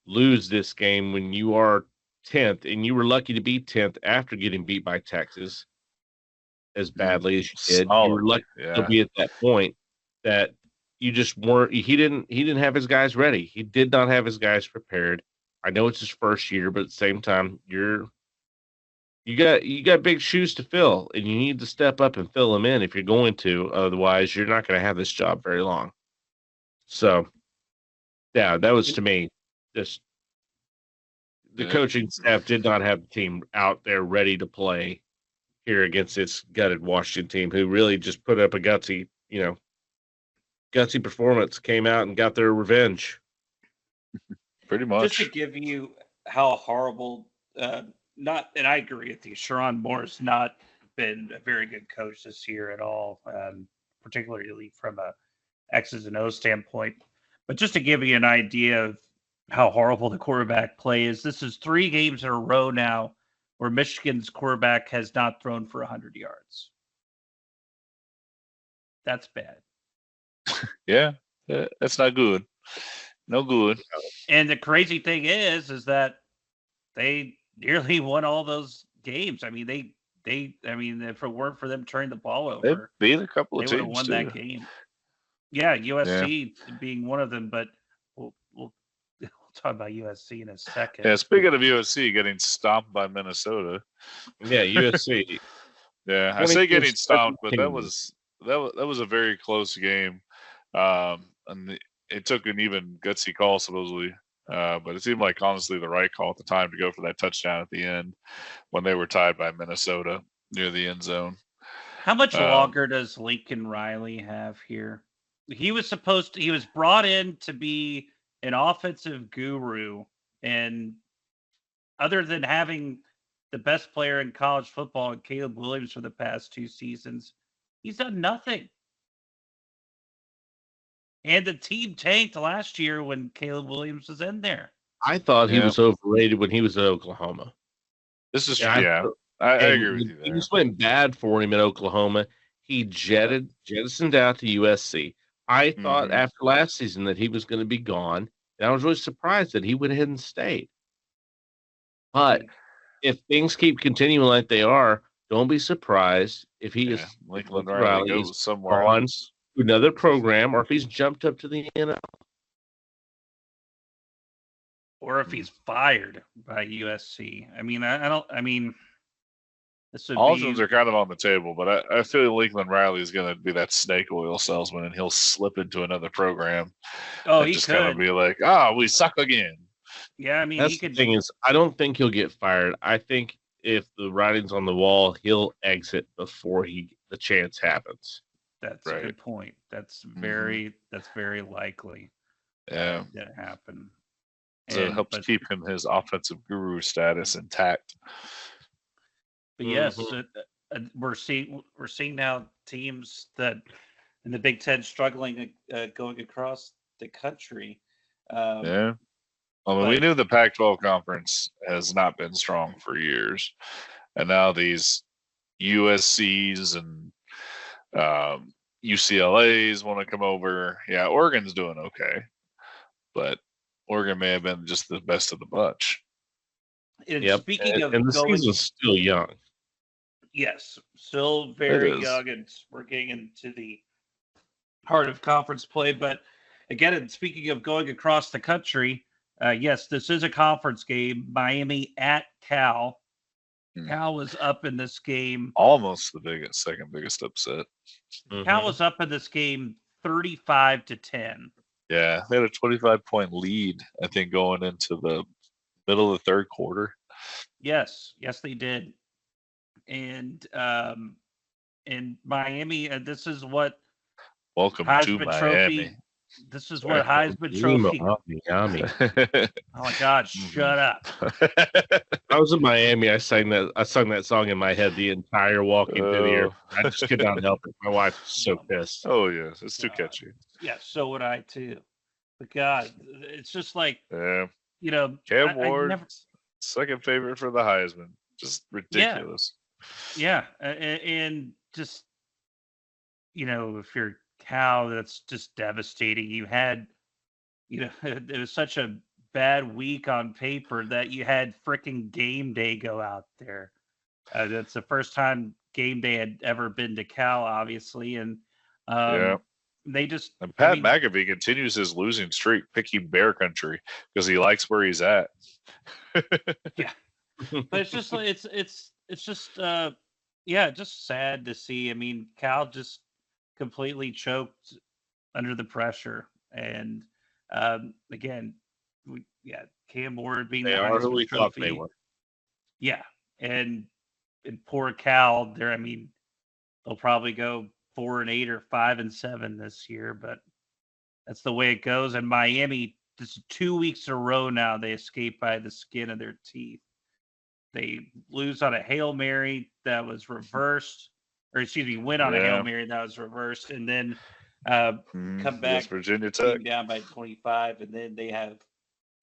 lose this game when you are 10th, and you were lucky to be 10th after getting beat by Texas as badly as you did. You were lucky to be at that point that you just weren't. He didn't have his guys ready. He did not have his guys prepared. I know it's his first year, but at the same time, you got big shoes to fill, and you need to step up and fill them in if you're going to. Otherwise, you're not going to have this job very long. So, yeah, that was to me just the coaching staff did not have the team out there ready to play here against this gutted Washington team, who really just put up a gutsy performance, came out and got their revenge. Pretty much. Just to give you how horrible, and I agree with you, Sherrone Moore's not been a very good coach this year at all, particularly from a X's and O's standpoint. But just to give you an idea of how horrible the quarterback play is, this is 3 games in a row now where Michigan's quarterback has not thrown for 100 yards. That's bad. Yeah, that's not good. No good. And the crazy thing is that they nearly won all those games. I mean, if it weren't for them turning the ball over, they beat a couple of they would teams have won too. that game. Yeah, USC being one of them, but we'll talk about USC in a second. Yeah, speaking of USC getting stomped by Minnesota. Yeah, USC. Yeah, I say getting stomped, but that was a very close game. And it took an even gutsy call supposedly. But it seemed like honestly the right call at the time to go for that touchdown at the end when they were tied by Minnesota near the end zone. How much longer does Lincoln Riley have here? He was brought in to be an offensive guru, and other than having the best player in college football, Caleb Williams, for the past 2 seasons, he's done nothing. And the team tanked last year when Caleb Williams was in there. I thought he was overrated when he was at Oklahoma. This is I agree with you there. Things went bad for him in Oklahoma. He jettisoned out to USC. I thought after last season that he was going to be gone, and I was really surprised that he went ahead and stayed. But if things keep continuing like they are, don't be surprised if he is Lincoln Riley goes somewhere else to another program, or if he's jumped up to the NFL, or if he's fired by USC. I mean, all options are kind of on the table, but I feel Lincoln Riley is going to be that snake oil salesman, and he'll slip into another program. Oh, he just could. Kind of be like, we suck again. Yeah, I mean, that's the thing is, I don't think he'll get fired. I think if the writing's on the wall, he'll exit before the chance happens. That's a good point. That's very likely. Yeah, to happen. So it helps keep him his offensive guru status intact. But yes, we're seeing now teams that in the Big Ten struggling going across the country. We knew the Pac-12 conference has not been strong for years, and now these USCs and UCLAs want to come over. Yeah, Oregon's doing okay, but Oregon may have been just the best of the bunch. And speaking of the season's still young. Yes, still very young, and we're getting into the heart of conference play. But again, and speaking of going across the country, yes, this is a conference game. Miami at Cal. Cal was up in this game. Almost the second biggest upset. Cal was up in this game 35-10. Yeah, they had a 25-point lead, I think, going into the middle of the third quarter. Yes, they did. And in Miami, this is what Welcome Heisman to Miami. Trophy. This is what Heisman Trophy. Miami. Oh my God! Shut up. I was in Miami. I sang that song in my head the entire walking through the air. I just could not help it. My wife was so pissed. Oh yes, it's too catchy. Yeah, so would I too. But God, it's just like Yeah, Cam Ward, second favorite for the Heisman. Just ridiculous. Yeah, and just if you're Cal, that's just devastating. You had, it was such a bad week on paper that you had freaking game day go out there. That's the first time game day had ever been to Cal, obviously, and they just. And Pat McAfee continues his losing streak, picking Bear Country because he likes where he's at. Yeah, but it's just like it's just just sad to see. I mean, Cal just completely choked under the pressure, and again, Cam Ward being they the are who we thought Trophy. they were. Yeah, and poor Cal. They'll probably go 4-8 or 5-7 this year, but that's the way it goes. And Miami, this is 2 weeks in a row now, they escape by the skin of their teeth. They lose on a Hail Mary that was reversed, or win on a Hail Mary that was reversed, and then come back Virginia Tech down by 25, and then they have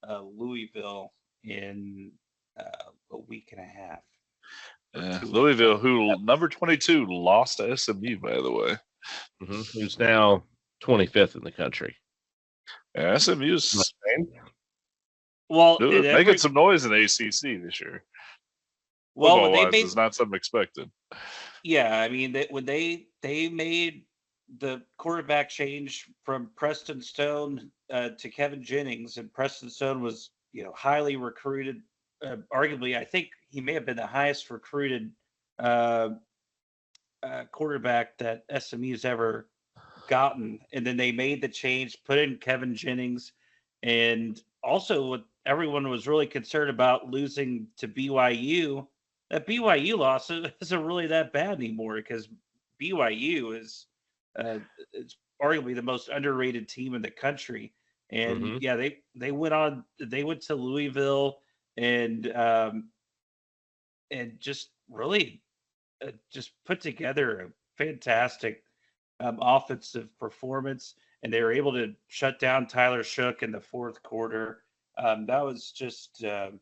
Louisville in a week and a half. Louisville, who number 22 lost to SMU, by the way, who's now 25th in the country. Yeah, SMU's making some noise in the ACC this year. Well, it's not something expected. Yeah, I mean, when they made the quarterback change from Preston Stone to Kevin Jennings, and Preston Stone was highly recruited. Arguably, I think he may have been the highest recruited quarterback that SMU's ever gotten. And then they made the change, put in Kevin Jennings, and also what everyone was really concerned about, losing to BYU. That BYU loss isn't really that bad anymore, because BYU is it's arguably the most underrated team in the country. And they went to Louisville and just really just put together a fantastic offensive performance, and they were able to shut down Tyler Shook in the fourth quarter. That was just a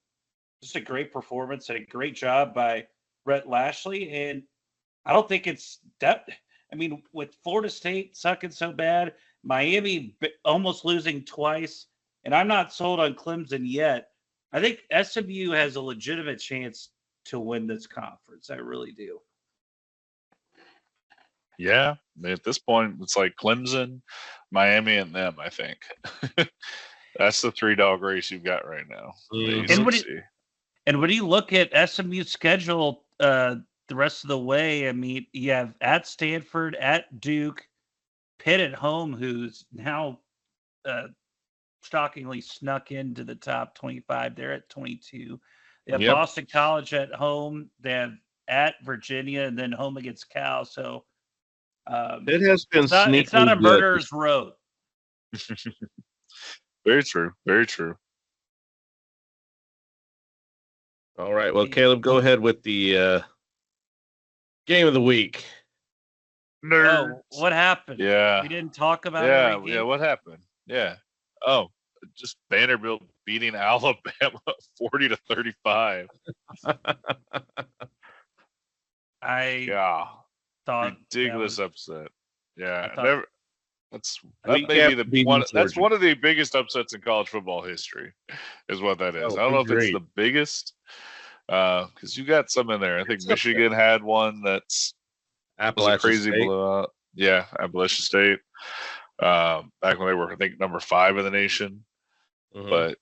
great performance and a great job by Brett Lashley. And I don't think it's depth. I mean, with Florida State sucking so bad, Miami almost losing twice, and I'm not sold on Clemson yet. I think SMU has a legitimate chance to win this conference. I really do. Yeah, at this point, it's like Clemson, Miami, and them, I think. That's the 3-dog race you've got right now. And when you look at SMU's schedule the rest of the way, I mean, you have at Stanford, at Duke, Pitt at home, who's now shockingly snuck into the top 25. They're at 22. They have Boston College at home. They have at Virginia, and then home against Cal. So it has been it's not a murderer's road. Very true. Very true. All right. Well, Caleb, go ahead with the game of the week. Nerds. Oh, what happened? Yeah. We didn't talk about it. Yeah, what happened? Yeah. Oh, just Vanderbilt beating Alabama 40-35. I thought ridiculous upset. Yeah. That's one of the biggest upsets in college football history, is what that is. I don't know if it's the biggest, because you got some in there. I think Michigan had one that's Appalachian crazy State. blowout. Yeah, Appalachian State. Back when they were, I think, number 5 in the nation. But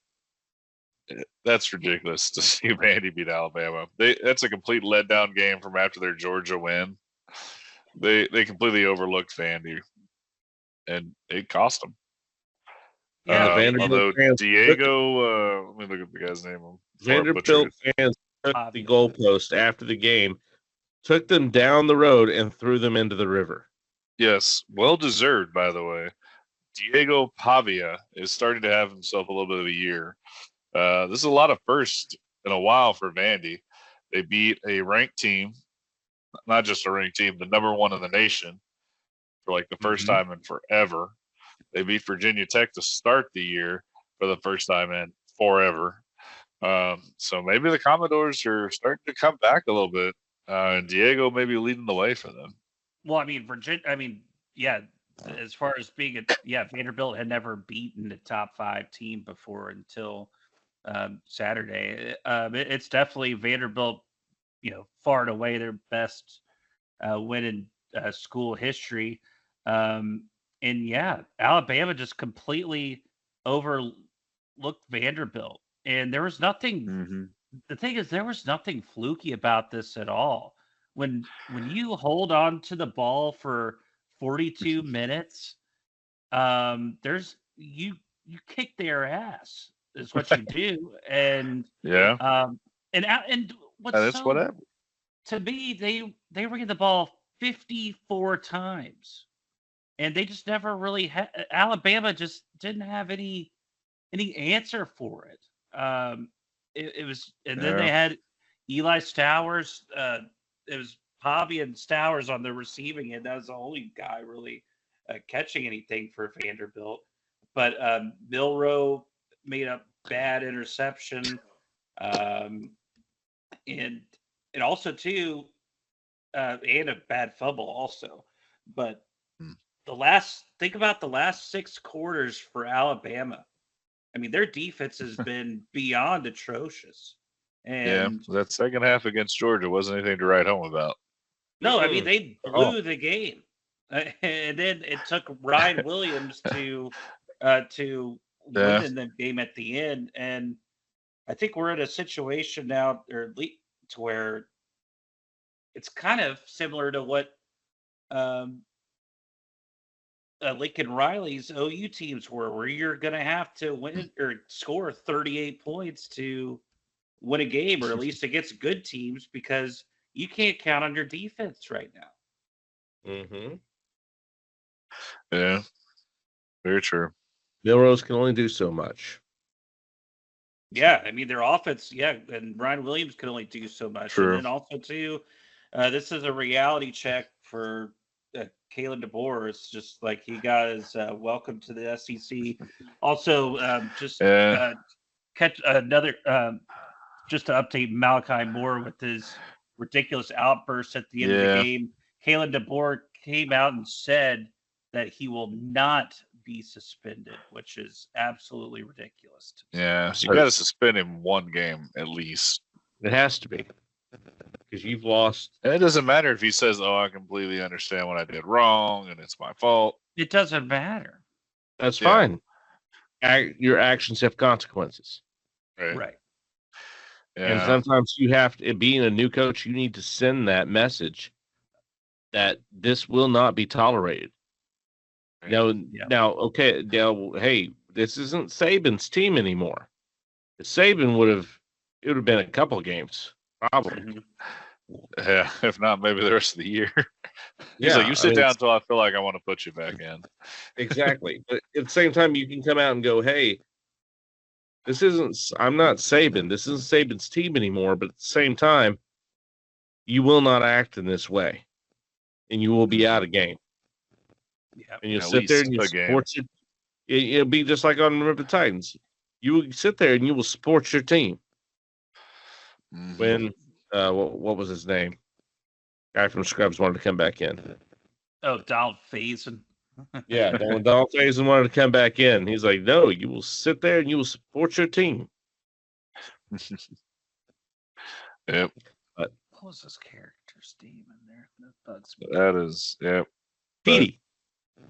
That's ridiculous to see Vandy beat Alabama. That's a complete letdown game from after their Georgia win. They completely overlooked Vandy, and it cost them. Yeah, Although Diego, let me look at the guy's name. Vanderbilt fans took the goalpost after the game, took them down the road, and threw them into the river. Yes, well deserved, by the way. Diego Pavia is starting to have himself a little bit of a year. This is a lot of firsts in a while for Vandy. They beat a ranked team, not just a ranked team, the number one in the nation for like the first time in forever. They beat Virginia Tech to start the year for the first time in forever. So maybe the Commodores are starting to come back a little bit. And Diego may be leading the way for them. Well, I mean, yeah, as far as being Vanderbilt had never beaten a top 5 team before until Saturday. It's definitely Vanderbilt, far and away their best win in school history. And yeah, Alabama just completely overlooked Vanderbilt. And there was nothing. The thing is, there was nothing fluky about this at all. When you hold on to the ball for 42 minutes, there's you kick their ass is what you do, and and what's whatever. To me, they were getting the ball 54 times, and they just never really Alabama just didn't have any answer for it. It was, and then they had Eli Stowers. It was Hobby and Stowers on the receiving end. That was the only guy really catching anything for Vanderbilt. But Milroe made a bad interception, and also too, and a bad fumble also. But think about the last 6 quarters for Alabama. I mean, their defense has been beyond atrocious. And that second half against Georgia wasn't anything to write home about. No, I mean, they blew the game. And then it took Ryan Williams to win in the game at the end. And I think we're in a situation now, to where it's kind of similar to what Lincoln Riley's OU teams were, where you're going to have to win or score 38 points to win a game, or at least against good teams, because you can't count on your defense right now. Yeah, very true. Milrose can only do so much. Yeah, I mean, their offense, and Ryan Williams can only do so much. True. And then also, too, this is a reality check for Kalen DeBoer. It's just like he got his welcome to the SEC. Also, catch another, just to update Malachi Moore with his ridiculous outburst at the end of the game. Kalen DeBoer came out and said that he will not be suspended, which is absolutely ridiculous. Yeah, so you got to suspend him 1 game at least. It has to be, because you've lost. And it doesn't matter if he says, "Oh, I completely understand what I did wrong, and it's my fault." It doesn't matter. That's fine. Your actions have consequences. Right. Yeah. And sometimes you have to, being a new coach, you need to send that message that this will not be tolerated. Now, okay, hey, this isn't Saban's team anymore. If Saban it would have been a couple of games, probably. Yeah, if not, maybe the rest of the year. He's like, you sit down until I feel like I want to put you back in. Exactly. But at the same time, you can come out and go, hey, I'm not Saban. This isn't Saban's team anymore. But at the same time, you will not act in this way, and you will be out of game. Yeah, and you'll sit there and you support your. It'll be just like on Remember the Titans. You will sit there and you will support your team. When what was his name? Guy from Scrubs wanted to come back in. Oh, Donald Faison. Yeah, when Donald Faison wanted to come back in, he's like, "No, you will sit there and you will support your team." Yep. What was this character's name in there? That bugs me. That is, Petey.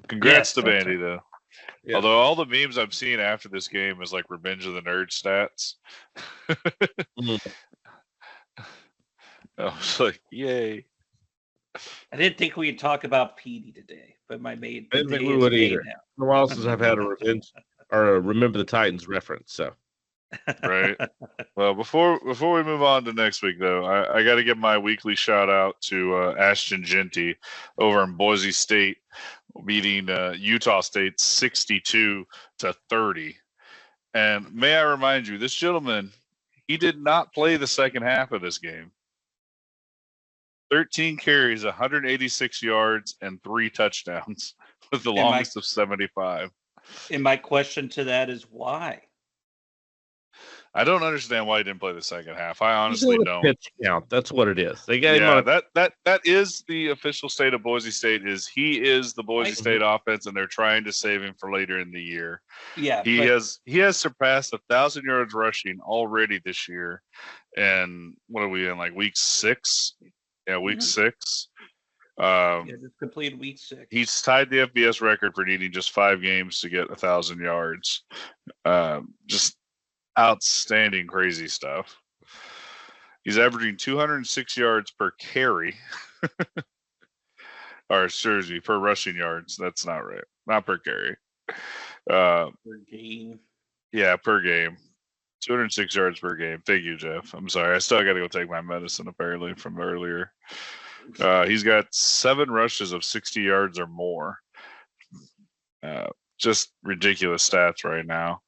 Congrats to Vandy, though. Yeah. Although all the memes I'm seeing after this game is like Revenge of the Nerd stats. Mm. I was like, yay. I didn't think we'd talk about Petey today, but my maid. I didn't think day we is would made either. now. It's been a while since I've had a revenge or a Remember the Titans reference. So Right. Well, before we move on to next week, though, I got to give my weekly shout out to Ashton Genty over in Boise State, beating Utah State 62-30. And may I remind you, this gentleman, he did not play the second half of this game. 13 carries, 186 yards, and 3 touchdowns with the longest of 75. And my question to that is why? I don't understand why he didn't play the second half. I honestly don't. Pitch count. That's what it is. They got him on that is the official state of Boise State. He is the Boise State offense, and they're trying to save him for later in the year. Yeah, he has surpassed 1,000 yards rushing already this year. And what are we in, like week 6? Yeah, week 6. Just completed week 6. He's tied the FBS record for needing just 5 games to get 1,000 yards. Just outstanding, crazy stuff. He's averaging 206 yards per carry. Or excuse me, per rushing yards. That's not right. Not per carry. Per game. Yeah, per game. 206 yards per game. Thank you, Jeff. I'm sorry. I still got to go take my medicine apparently from earlier. He's got 7 rushes of 60 yards or more. Just ridiculous stats right now.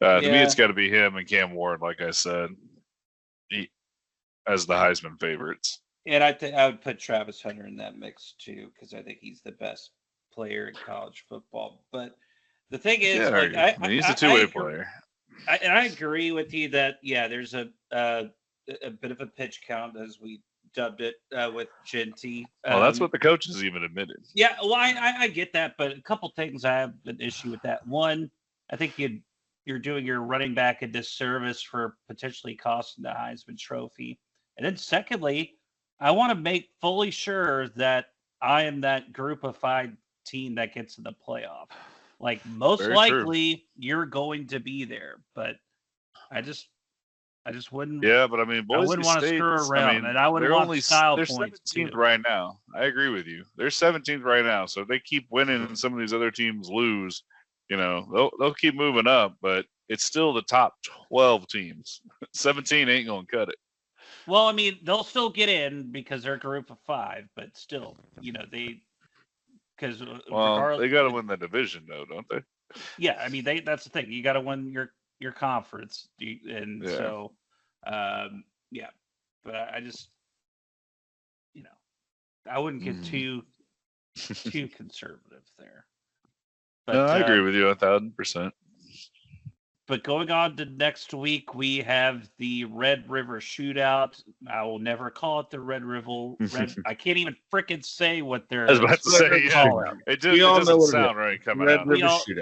To me, it's got to be him and Cam Ward, like I said, as the Heisman favorites. And I would put Travis Hunter in that mix too, because I think he's the best player in college football. But the thing is, he's a two-way player. I agree with you that there's a bit of a pitch count, as we dubbed it, with Genty. Well, that's what the coaches even admitted. Yeah, well, I get that, but a couple things I have an issue with that. One, I think you're doing your running back a disservice for potentially costing the Heisman Trophy. And then secondly, I want to make fully sure that I am that group of 5 team that gets in the playoff. Like most Very likely true. You're going to be there, but I just wouldn't. Yeah, but I mean, Boise I wouldn't want to screw around, and I would want style points. They're 17th right now. I agree with you. They're 17th right now, so if they keep winning and some of these other teams lose, they'll keep moving up. But it's still the top 12 teams. 17 ain't gonna cut it. Well, I mean, they'll still get in because they're a group of 5, but still, they. Because they got to win the division, though, don't they? Yeah, I mean, that's the thing. You got to win your conference, so, But I just, I wouldn't get too conservative there. But, no, I agree with you 1,000%. But going on to next week, we have the Red River Shootout. I will never call it the Red River. I can't even frickin' say what they're. I was about to say, it doesn't sound right coming out. Red River Shootout.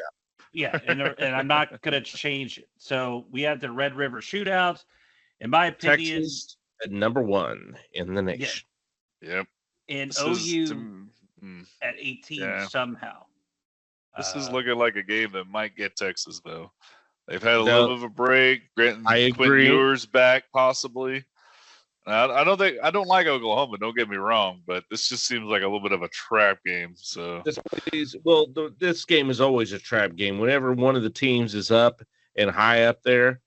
Yeah, and I'm not going to change it. So we have the Red River Shootout. In my opinion, Texas at number 1 in the nation. Yep. And OU at 18 somehow. This is looking like a game that might get Texas, though. They've had a little bit of a break. I agree. Quinn Ewers back, possibly. I don't like Oklahoma. Don't get me wrong, but this just seems like a little bit of a trap game. So this game is always a trap game. Whenever one of the teams is up and high up there,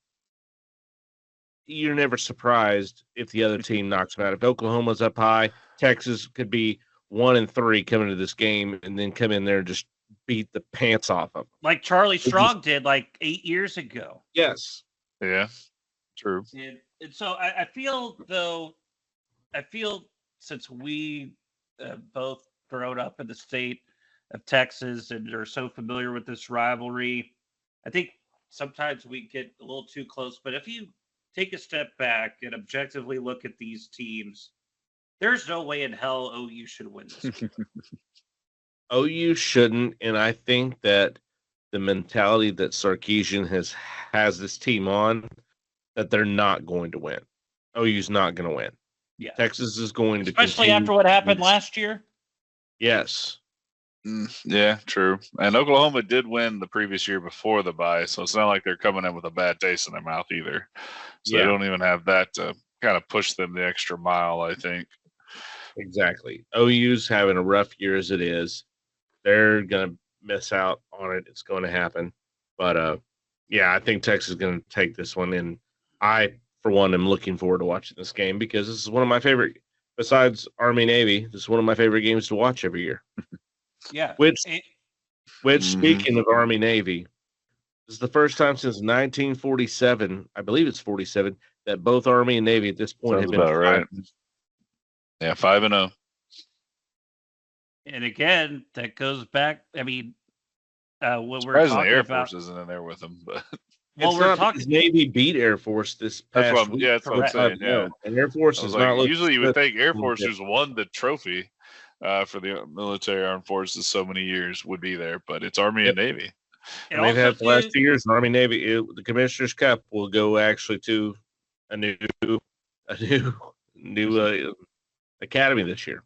you're never surprised if the other team knocks them out. If Oklahoma's up high, Texas could be 1-3 coming to this game, and then come in there and just beat the pants off of them. Like Charlie Strong did like 8 years ago. Yes. Yeah, true. And so I feel since we both grown up in the state of Texas and are so familiar with this rivalry, I think sometimes we get a little too close. But if you take a step back and objectively look at these teams, there's no way in hell OU should win this game. OU shouldn't, and I think that the mentality that Sarkisian has this team on, that they're not going to win. OU's not going to win. Yeah, Texas is going to, especially after what happened last year. Yes, Yeah, true. And Oklahoma did win the previous year before the bye, so it's not like they're coming in with a bad taste in their mouth either. So they Yeah, don't even have that to kind of push them the extra mile, I think. exactly. OU's having a rough year as it is. They're gonna miss out on it. It's going to happen. But yeah, I think Texas is going to take this one, and I, for one, am looking forward to watching this game because this is one of my favorite. Besides Army Navy, this is one of my favorite games to watch every year. Yeah. Which, And- speaking of Army Navy, this is the first time since 1947, I believe it's 47, that both Army and Navy at this point Sounds have been about right. 5. Yeah, 5-0. And again, that goes back. I mean, what we're Surprising the talking Air about. Force isn't in there with them, but Well, It's we're not talking. because Navy beat Air Force this past that's what week. that's what I'm saying. Yeah, And Air Force I was is not like, looking usually you would good. think Air Force, who's won the trophy for the military armed forces so many years, would be there, but it's Army and Navy. And And they've also, had the last too, 2 years in Army Navy. The Commissioner's Cup will go actually to a new academy this year.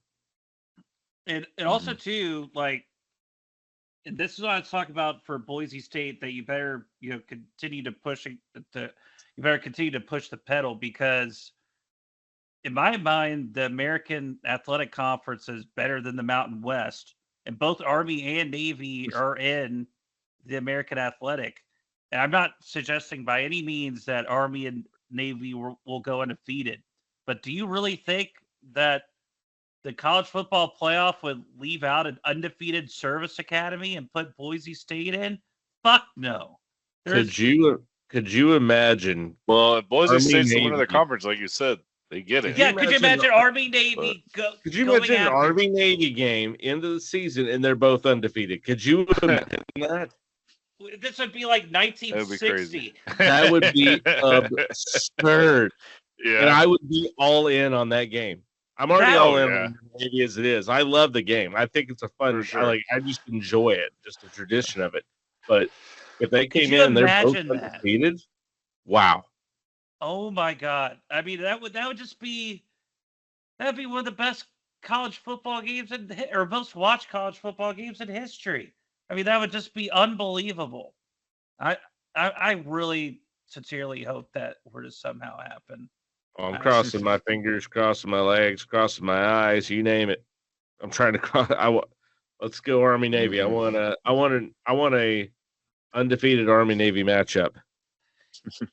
and also too, like, and this is what I was talking about for Boise State, that you better continue to push the pedal, because in my mind the American Athletic Conference is better than the Mountain West, and both Army and Navy are in the American Athletic. And I'm not suggesting by any means that Army and Navy will go undefeated, but do you really think that the college football playoff would leave out an undefeated service academy and put Boise State in? Fuck no. Could you imagine? Well, if Boise Army, State's the winner of the Navy. conference, like you said, they get it. Yeah, could you imagine Army Navy Could you going imagine an after- Army Navy game into the season and they're both undefeated? Could you imagine that? This would be like 1960. That would be absurd. Yeah. And I would be all in on that game. I'm already That- all in yeah. on Navy as it is. I love the game. I think it's a fun. For sure. I just enjoy it, just the tradition of it. But if they came you in, they're both imagine that? undefeated. Wow. Oh my God! I mean, that would just be that'd be one of the best college football games or most watched college football games in history. I mean, that would just be unbelievable. I really sincerely hope that were to somehow happen. I'm crossing my fingers, crossing my legs, crossing my eyes. You name it. I'm trying to cross. Let's go Army Navy. I want a undefeated Army Navy matchup.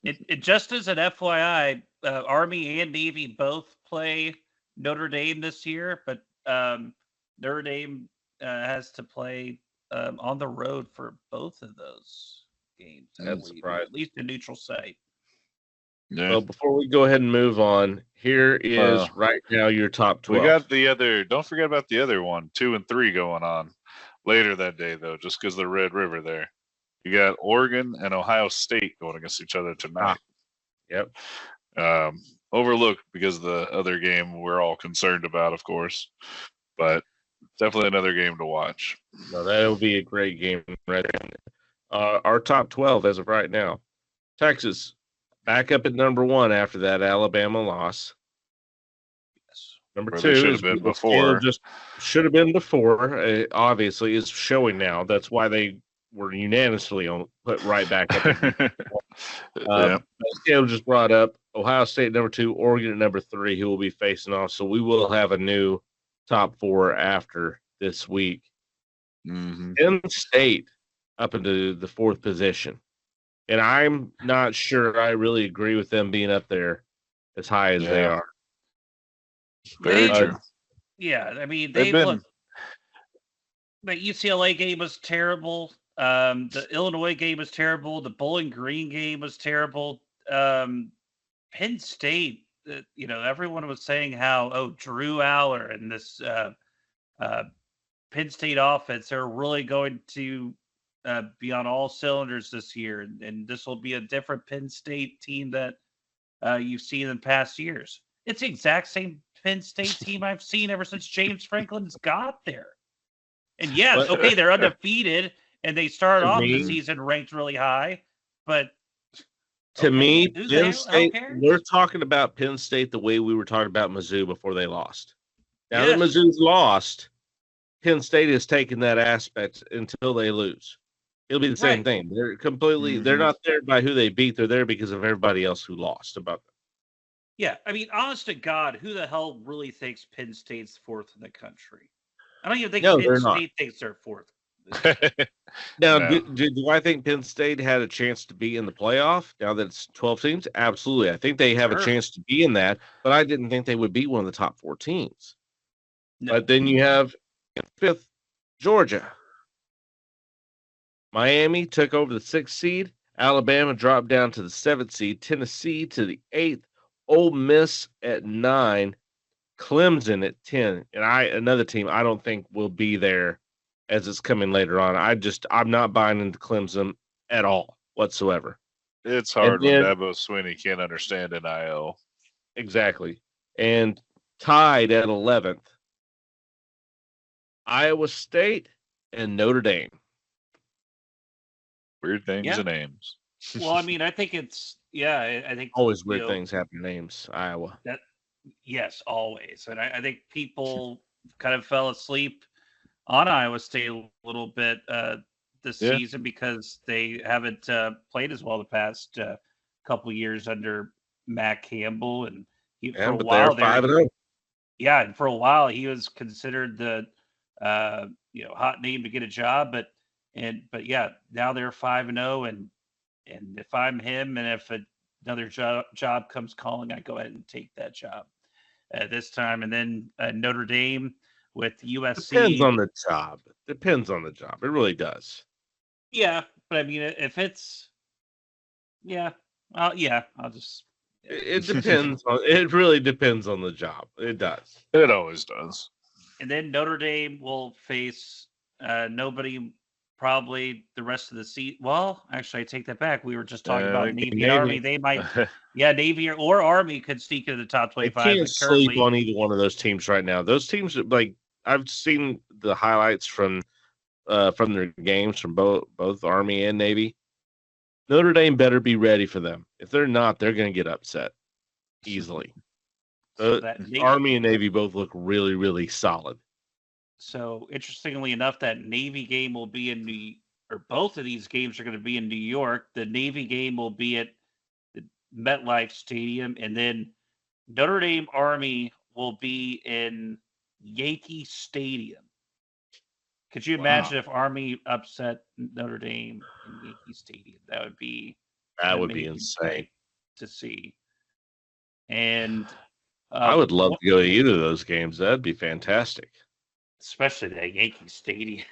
It just as an FYI, Army and Navy both play Notre Dame this year, but Notre Dame has to play on the road for both of those games. That's surprising. At least a neutral site. Yeah. Well, before we go ahead and move on, here is right now your top 12. We got the other. Don't forget about the other one, 2 and 3 going on later that day, though, just because the Red River there. You got Oregon and Ohio State going against each other tonight. Yep. Overlooked because of the other game we're all concerned about, of course, but definitely another game to watch. No, that'll be a great game right there. Our top 12 as of right now. Texas back up at number 1 after that Alabama loss. Number Where 2 they should have been before. Just should have been before. Obviously, is showing now. That's why they were unanimously put right back up. Yeah. Caleb just brought up Ohio State number 2, Oregon at number 3, who will be facing off. So we will have a new top 4 after this week. Mhm. Penn State up into the 4th position. And I'm not sure I really agree with them being up there as high as they Yeah. are. Very They- true. Yeah, I mean, They've been- look. The UCLA game was terrible. The Illinois game was terrible. The Bowling Green game was terrible. Penn State, everyone was saying how, Drew Aller and this Penn State offense are really going to be on all cylinders this year, and this will be a different Penn State team that you've seen in past years. It's the exact same Penn State team I've seen ever since James Franklin's got there. And yes, But- okay, they're undefeated, and they started To off the me- season ranked really high, but To okay, me, who's Penn who State, cares? we're talking about Penn State the way we were talking about Mizzou before they lost. Now that Yes. Mizzou's lost, Penn State has taken that aspect until they lose. It'll be the same Right. thing. They're completely. They're Mhm. not there by who they beat. They're there because of everybody else who lost. About Yeah, I mean, honest to God, who the hell really thinks Penn State's fourth in the country? I don't even think no, Penn they're not. State thinks they're fourth. Now, No. do I think Penn State had a chance to be in the playoff now that it's 12 teams? Absolutely. I think they have a Sure. chance to be in that, but I didn't think they would be one of the top 4 teams. No. But then you have in 5th, Georgia. Miami took over the 6th seed. Alabama dropped down to the 7th seed. Tennessee to the 8th. Ole Miss at 9. Clemson at 10. And another team I don't think will be there as it's coming later on. I'm not buying into Clemson at all whatsoever. It's hard then- when Dabo Swinney can't understand NIL. Exactly. And tied at 11th, Iowa State and Notre Dame. Weird names Yeah. and names. Well, I mean, I think it's I think Always weird you know, things happen to names. Iowa. Yes, always, and I think people kind of fell asleep on Iowa State a little bit this Yeah. season because they haven't played as well the past couple years under Matt Campbell, and for a But while they're 5-0. yeah, and for a while he was considered the hot name to get a job, but yeah, now they're 5-0, and if I'm him, and if another job comes calling, I go ahead and take that job this time. And then Notre Dame with USC. Depends on the job. Depends on the job. It really does. Yeah, but I mean, if it's I'll just. It depends on. It really depends on the job. It does. It always does. And then Notre Dame will face nobody probably the rest of the season. Well, actually, I take that back. We were just talking about Navy and Army. They might, Navy or Army could sneak into the top 25. I can't sleep on either one of those teams right now. Those teams, like I've seen the highlights from their games from both Army and Navy. Notre Dame better be ready for them. If they're not, they're going to get upset easily. Army and Navy both look really, really solid. So interestingly enough, that Navy game will be both of these games are going to be in New York. The Navy game will be at the MetLife Stadium, and then Notre Dame Army will be in Yankee Stadium. Could you imagine if Army upset Notre Dame in Yankee Stadium? That would be insane to see. And I would love to go to either of those games. That'd be fantastic. Especially that Yankee Stadium.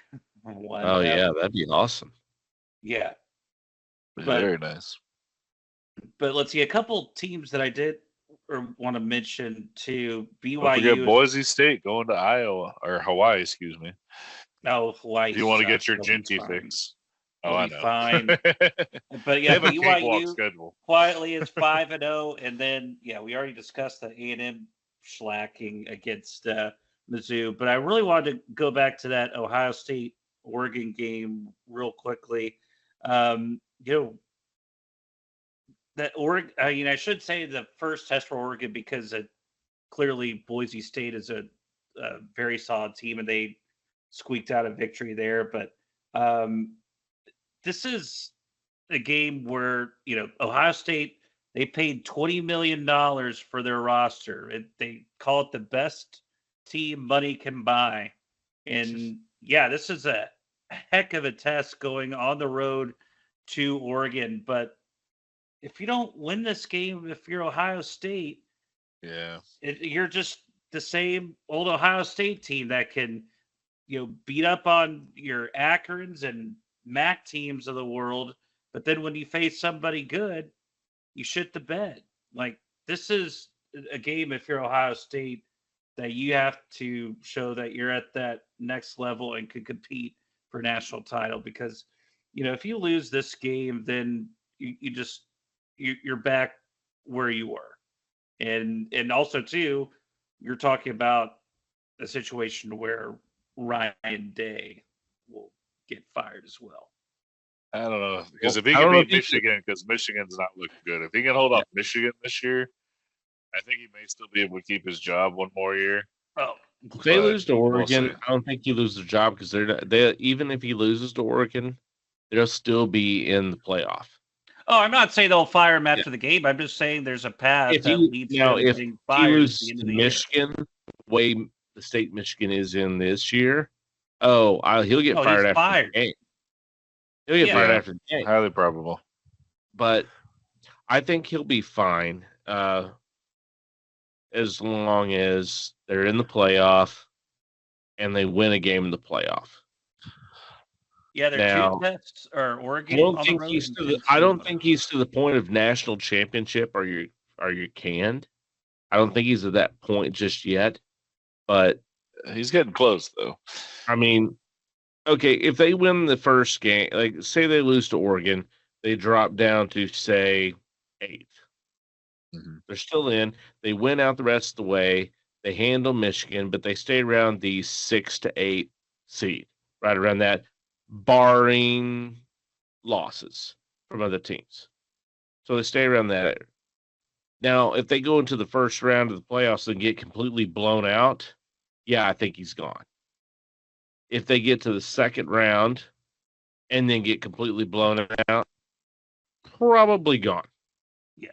Oh yeah, that'd be awesome. Yeah, very nice. But let's see, a couple teams that I did or want to mention to BYU. Don't forget Boise State going to Iowa or Hawaii, excuse me. No, Hawaii. You want to get your Ginty fix? Oh, I know. Fine. But yeah, BYU quietly is 5-0, and then we already discussed the A&M slacking against Mizzou. But I really wanted to go back to that Ohio State Oregon game real quickly. That Oregon. I mean, I should say the first test for Oregon because clearly Boise State is a very solid team, and they squeaked out a victory there. But this is a game where Ohio State, they paid $20 million for their roster. They call it the best team money can buy. And this is a heck of a test going on the road to Oregon. But if you don't win this game, if you're Ohio State, you're just the same old Ohio State team that can beat up on your Akrons and MAC teams of the world. But then when you face somebody good, you shit the bed. Like, this is a game, if you're Ohio State, that you have to show that you're at that next level and could compete for national title. Because, if you lose this game, then you're back where you were. And also, too, you're talking about a situation where Ryan Day will get fired as well. I don't know, because if he can beat Michigan, because Michigan's not looking good. If he can hold off Michigan this year, I think he may still be able to keep his job one more year. Oh, If they But lose to we'll Oregon, see. I don't think he loses the job because they even if he loses to Oregon, they'll still be in the playoff. Oh, I'm not saying they'll fire him Yeah. after the game. I'm just saying there's a path If that he leads now to him if getting he fired at loses the end to of the year. Michigan, the way the state Michigan is in this year, he'll get No, fired he's after fired. the game. He'll get Yeah. fired Yeah. after the game. Highly probable. But I think he'll be fine as long as they're in the playoff and they win a game in the playoff. Yeah, they're Now, two tests or Oregon I don't on the think road. he's and to Penn the, I don't State. think he's to the point of national championship or you're canned. I don't think he's at that point just yet. But He's getting close, though. I mean, okay, if they win the first game, like say they lose to Oregon, they drop down to say 8th. Mhm. They're still in. They win out the rest of the way. They handle Michigan, but they stay around the 6 to 8 seed, right around that, barring losses from other teams. So they stay around that. Now, if they go into the first round of the playoffs and get completely blown out, yeah, I think he's gone. If they get to the second round and then get completely blown out, probably gone. Yeah.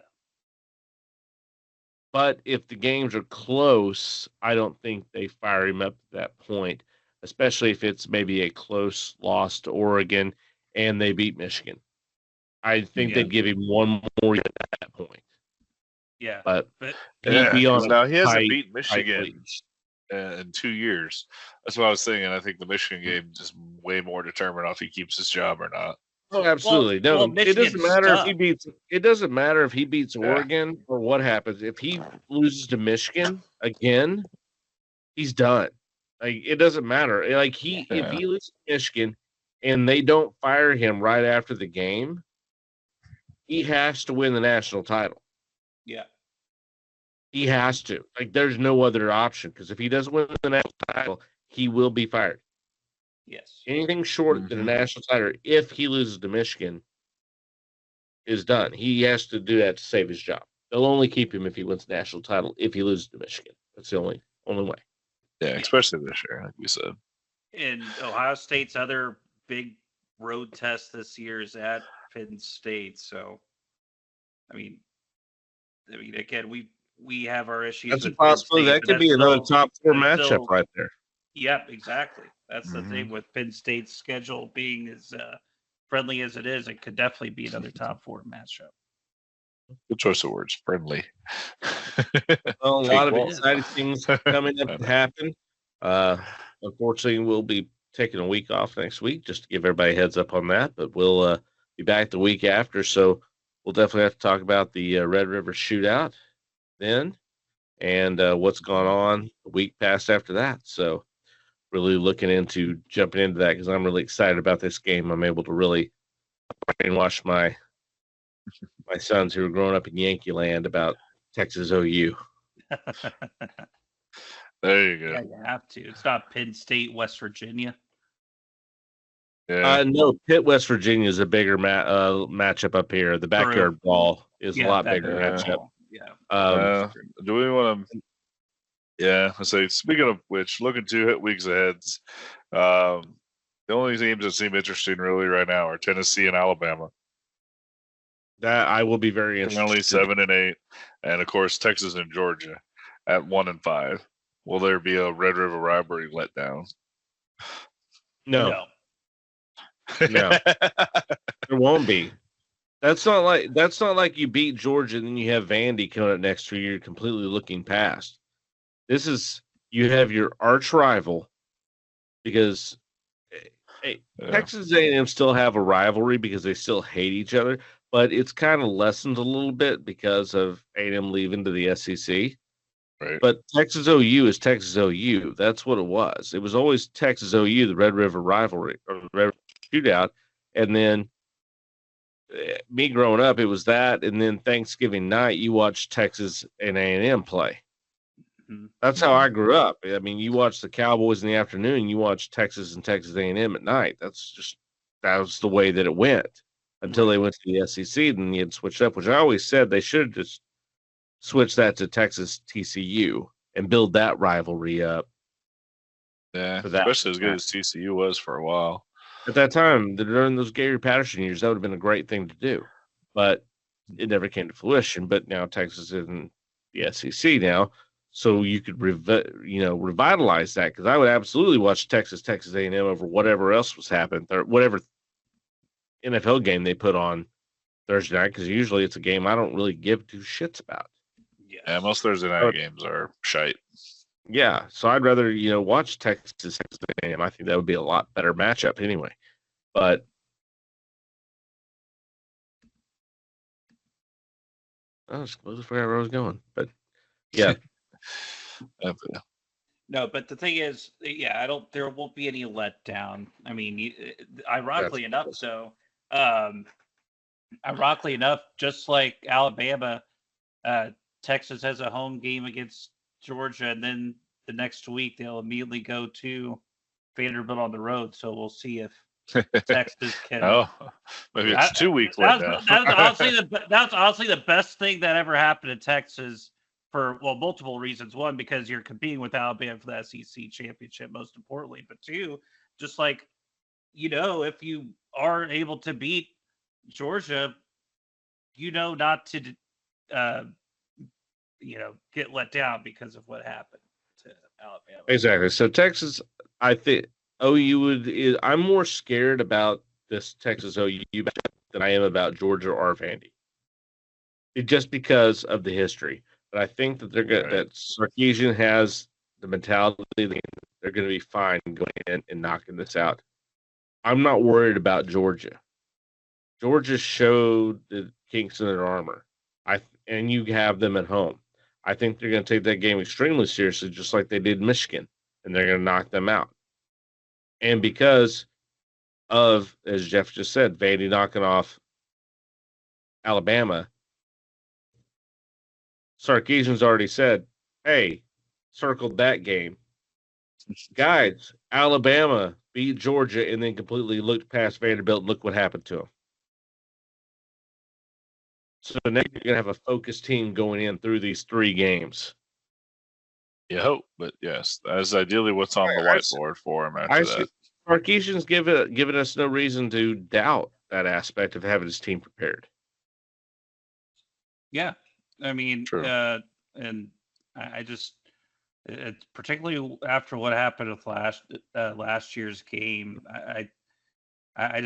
But if the games are close, I don't think they fire him up at that point, especially if it's maybe a close loss to Oregon and they beat Michigan. I think Yeah. they'd give him one more at that point. Yeah. But But he'd be on 'cause a now he hasn't tight- beat Michigan leash. in 2 years. That's what I was thinking. I think the Michigan game is way more determined if he keeps his job or not. Oh, absolutely. well, No, it doesn't Michigan's matter if he stuck. beats. It doesn't matter if he beats Yeah. Oregon or what happens. If he loses to Michigan again, he's done. Like it doesn't matter. Like if Yeah. he loses to Michigan and they don't fire him right after the game, he has to win the national title. Yeah. He has to. Like there's no other option because if he doesn't win the national title, he will be fired. Yes. Anything short than a Mhm. national title, if he loses to Michigan, is done. He has to do that to save his job. They'll only keep him if he wins the national title. If he loses to Michigan, that's the only way. Yeah, especially this year, like we said. And Ohio State's other big road test this year is at Penn State. So, I mean, again, we have our issues. That's a with Penn possibility. State, That but could that's be another still- top 4 that's matchup still- right there. Yep, exactly. That's the Mhm. thing with Penn State's schedule being as friendly as it is. It could definitely be another top 4 matchup. Good choice of words. Friendly. Well, a Take lot of one. exciting things coming up to happen. Unfortunately, we'll be taking a week off next week just to give everybody a heads up on that. But we'll be back the week after, so we'll definitely have to talk about the Red River Shootout then, and what's gone on the week past after that. So, really looking into jumping into that because I'm really excited about this game. I'm able to really brainwash my sons who are growing up in Yankee land about Texas OU. There you go. Yeah, you have to. It's not Penn State, West Virginia. Yeah. No, Pitt, West Virginia is a bigger matchup up here. The backyard brawl is a lot bigger backyard matchup. brawl. Yeah. Do we want to? Yeah, I say. Speaking of which, looking 2 weeks ahead, the only teams that seem interesting really right now are Tennessee and Alabama. That I will be very interested. Currently 7 and 8, and of course Texas and Georgia at 1 and 5. Will there be a Red River rivalry letdown? No, No. there won't be. That's not like you beat Georgia and then you have Vandy coming up next year. You're completely looking past. This is you have your arch rival because Yeah. Texas A&M still have a rivalry because they still hate each other, but it's kind of lessened a little bit because of A&M leaving to the SEC. Right. But Texas OU is Texas OU. That's what it was. It was always Texas OU, the Red River rivalry or the Red River Shootout, and then me growing up, it was that, and then Thanksgiving night, you watched Texas and A&M play. Mhm. That's how I grew up. I mean, you watch the Cowboys in the afternoon, you watch Texas and Texas A&M at night. That was the way that it went until they went to the SEC. Then you had switched up, which I always said they should have just switched that to Texas TCU and build that rivalry up Yeah, for that. especially as good as TCU was for a while. At that time, during those Gary Patterson years, that would have been a great thing to do, but it never came to fruition. But now Texas is in the SEC now, so you could revitalize that, because I would absolutely watch Texas A&M over whatever else was happening, or whatever NFL game they put on Thursday night, because usually it's a game I don't really give two shits about. Yeah, most Thursday night games are shite. Yeah, so I'd rather watch Texas A&M. I think that would be a lot better matchup anyway. But I just completely forgot where I was going. But yeah, no. But the thing is, yeah, I don't. There won't be any letdown. I mean, ironically enough, just like Alabama, Texas has a home game against Georgia, and then the next week they'll immediately go to Vanderbilt on the road. So we'll see if Texas can. Maybe it's 2 weeks. That's honestly the best thing that ever happened to Texas for multiple reasons. One, because you're competing with Alabama for the SEC championship, most importantly. But two, just like if you are able to beat Georgia, not to get let down because of what happened to Alabama. Exactly. So Texas, I think I'm more scared about this Texas OU than I am about Georgia or Vandy. Just because of the history. But I think that that Sarkisian has the mentality that they're going to be fine going in and knocking this out. I'm not worried about Georgia. Georgia showed the kinks in their armor. And you have them at home. I think they're going to take that game extremely seriously, just like they did Michigan, and they're going to knock them out. And because of, as Jeff just said, Vandy knocking off Alabama, Sarkisian's already said, hey, circled that game. Guys, Alabama beat Georgia and then completely looked past Vanderbilt. Look what happened to them. So now you're going to have a focused team going in through these 3 games. You hope, but yes, that's ideally what's on the whiteboard for him after that. Sarkisian's given us no reason to doubt that aspect of having his team prepared. Yeah, I mean, and I just, it's particularly after what happened with last year's game. I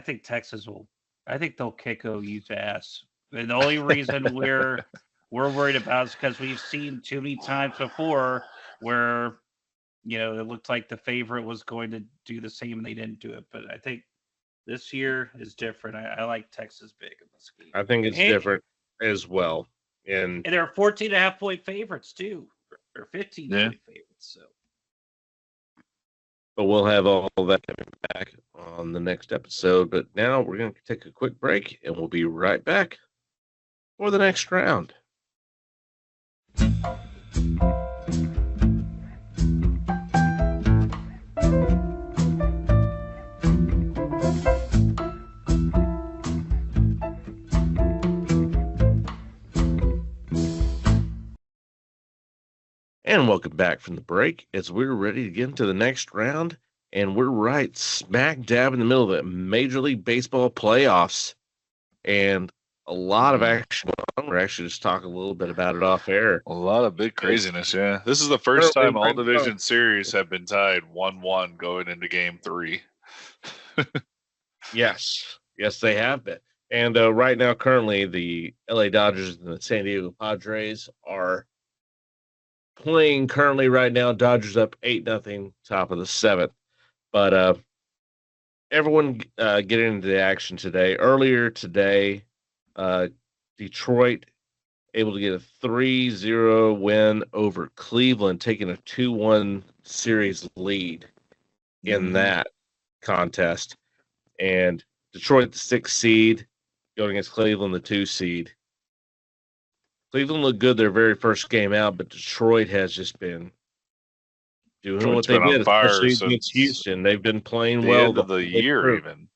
think Texas will. I think they'll kick OU's ass. And the only reason we're worried about is because we've seen too many times before where it looked like the favorite was going to do the same and they didn't do it. But I think this year is different. I like Texas big in this game. I think it's different as well. And they're 14.5-point favorites too, or 15-point favorites. So. But we'll have all that coming back on the next episode. But now we're going to take a quick break, and we'll be right back for the next round. And welcome back from the break as we're ready to get into the next round. And we're right smack dab in the middle of the Major League Baseball playoffs. And a lot of action. We're actually just talking a little bit about it off air. A lot of big craziness, yeah. This is the first time all division series have been tied 1-1 going into Game 3. Yes, they have been. And right now, currently, the LA Dodgers and the San Diego Padres are playing currently right now. Dodgers up 8-0, top of the 7th. But everyone getting into the action today. Earlier today, Detroit able to get a 3-0 win over Cleveland, taking a 2-1 series lead in that contest. And Detroit, the 6th seed, going against Cleveland, the 2 seed. Cleveland looked good their very first game out, but Detroit has just been doing what they did, especially against Houston. They've been playing well. End of the year, even.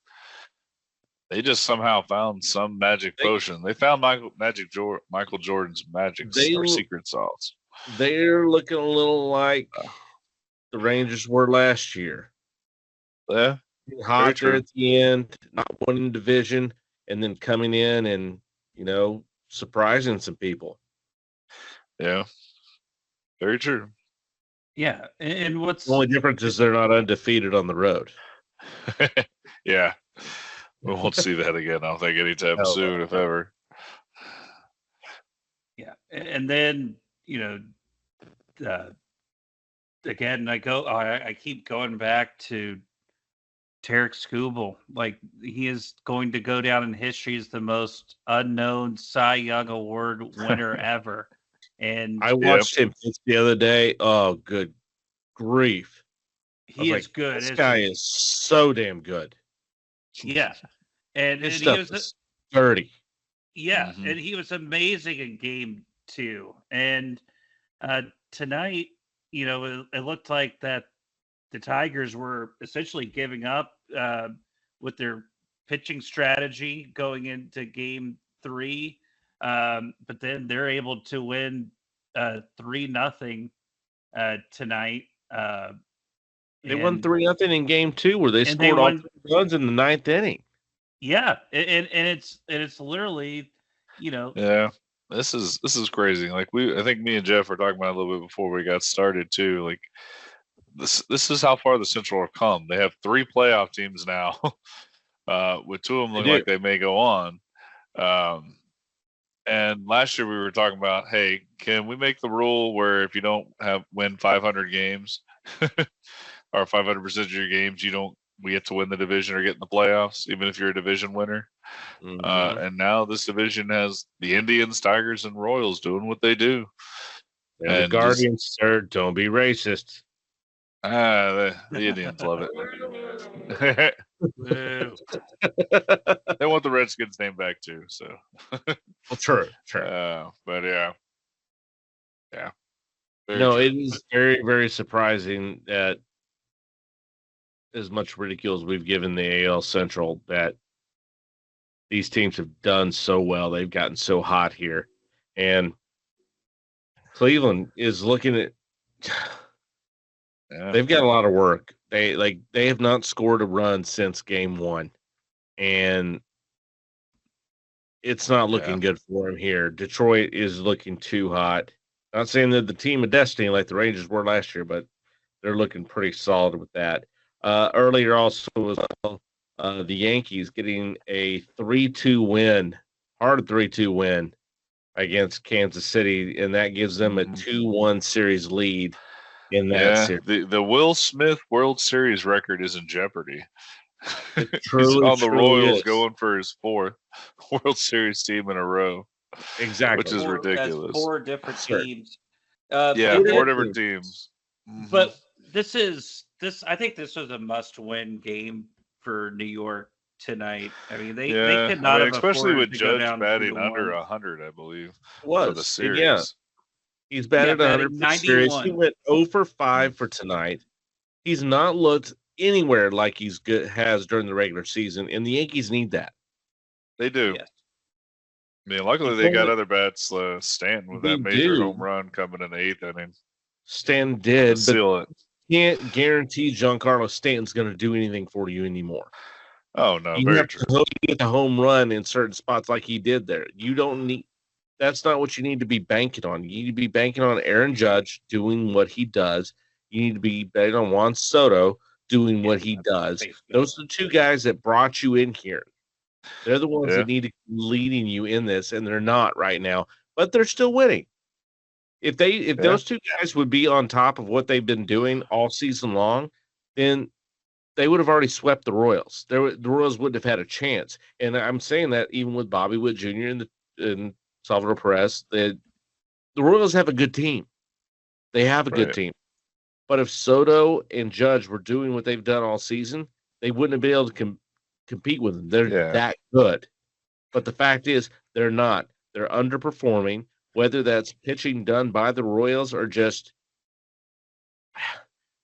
They just somehow found some magic potion. They found Michael Jordan's magic or secret sauce. They're looking a little like the Rangers were last year. Yeah, Hot true. there at the end, not winning division, and then coming in and, surprising some people. yeah, very true. Yeah, and what's The only difference is they're not undefeated on the road. Yeah, we won't see that again. I don't think anytime No. soon, if ever. Yeah, and then again, I keep going back to Tarek Skubal. Like, he is going to go down in history as the most unknown Cy Young Award winner ever. And I watched him pitch the other day. Oh, good grief! He is good. This guy is so damn good. Yeah, and His he stuff was is dirty. Yeah, and he was amazing in game 2. And tonight, it looked like that the Tigers were essentially giving up with their pitching strategy going into game 3. But then they're able to win 3-0 tonight. They won 3-0 in game 2, where they scored all 3 runs in the 9th inning. Yeah, and it's literally, Yeah, this is crazy. Like, I think me and Jeff were talking about it a little bit before we got started too. Like, this is how far the Central have come. They have 3 playoff teams now, with 2 of them looking like they may go on. And last year we were talking about, hey, can we make the rule where if you don't win 500 games or 500% of your games, we get to win the division or get in the playoffs, even if you're a division winner. Mm-hmm. And now this division has the Indians, Tigers, and Royals doing what they do. And the Guardians, sir, don't be racist. The Indians love it. They want the Redskins name back too. So, well, true. But yeah. No, it is very, very surprising that, as much ridicule as we've given the AL Central, that these teams have done so well. They've gotten so hot here, and Cleveland is looking at. They've got a lot of work. They have not scored a run since game 1, and it's not looking good for them here. Detroit is looking too hot. Not saying they're the team of destiny like the Rangers were last year, but they're looking pretty solid with that. Earlier also was the Yankees getting a 3-2 win, hard 3-2 win against Kansas City, and that gives them a 2-1 series lead in that series. The Will Smith World Series record is in jeopardy. He's on the Royals going for his 4th World Series team in a row. Exactly. Which is ridiculous. That's 4 different teams. 4 different teams. But I think this was a must-win game for New York tonight. I mean, they could not have, especially with Judge batting 2-1. under 100, I believe. Was for the series. Yeah. He's batted 100 for the series. He went 0 for 5 for tonight. He's not looked anywhere like he's has during the regular season, and the Yankees need that. They do. Yes. I mean, luckily they got other bats. Stanton with that major home run coming in the 8th inning. Stanton did, seal it. Can't guarantee Giancarlo Stanton's going to do anything for you anymore. Oh no, you have to get the home run in certain spots like he did there. You don't need. That's not what you need to be banking on. You need to be banking on Aaron Judge doing what he does. You need to be betting on Juan Soto doing what he does. Those are the 2 guys that brought you in here. They're the ones that need to be leading you in this, and they're not right now. But they're still winning. If those 2 guys would be on top of what they've been doing all season long, then they would have already swept the Royals. The Royals wouldn't have had a chance. And I'm saying that even with Bobby Witt Jr. and Salvador Perez, the Royals have a good team. They have a good team. But if Soto and Judge were doing what they've done all season, they wouldn't have been able to compete with them. They're that good. But the fact is, they're not. They're underperforming, whether that's pitching done by the Royals or just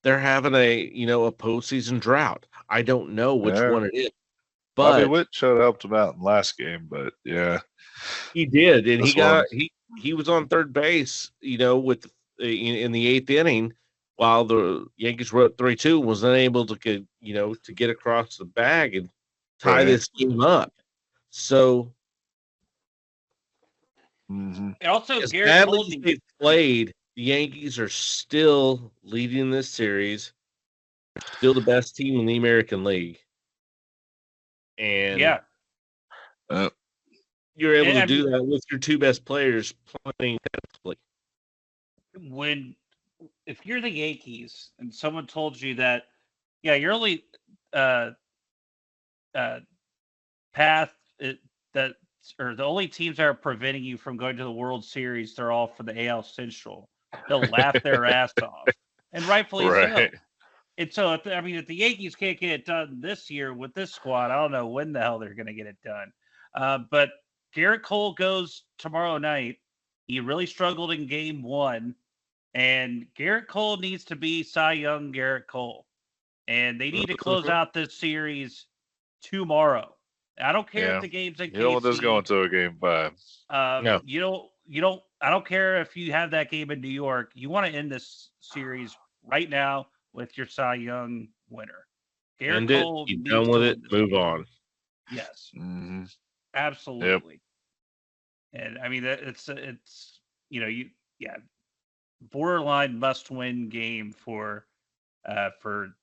they're having a postseason drought. I don't know which one it is. But Bobby Witt helped him out in last game, but he did, and he was on third base, with in the 8th inning while the Yankees were up 3-2, was unable to get across the bag and tie Right. this game up. So And also, as Garrett badly Cole as they've played, the Yankees are still leading this series, still the best team in the American League. And yeah. you're able And, to do that with your two best players playing defensively. If you're the Yankees and someone told you that, yeah, your only path that or the only teams that are preventing you from going to the World Series, they're all for the AL Central. They'll laugh their ass off, and rightfully so. And so, if the Yankees can't get it done this year with this squad, I don't know when the hell they're going to get it done. But Garrett Cole goes tomorrow night. He really struggled in Game 1, and Garrett Cole needs to be Cy Young Garrett Cole, and they need to close out this series tomorrow. I don't care if the game's in KC. You don't want this going to a Game 5. No. You don't. I don't care if you have that game in New York. You want to end this series right now with your Cy Young winner. Garrett Cole. You done with it. Move on. Yes. Mm-hmm. Absolutely. Yep. And I mean, it's borderline must-win game for the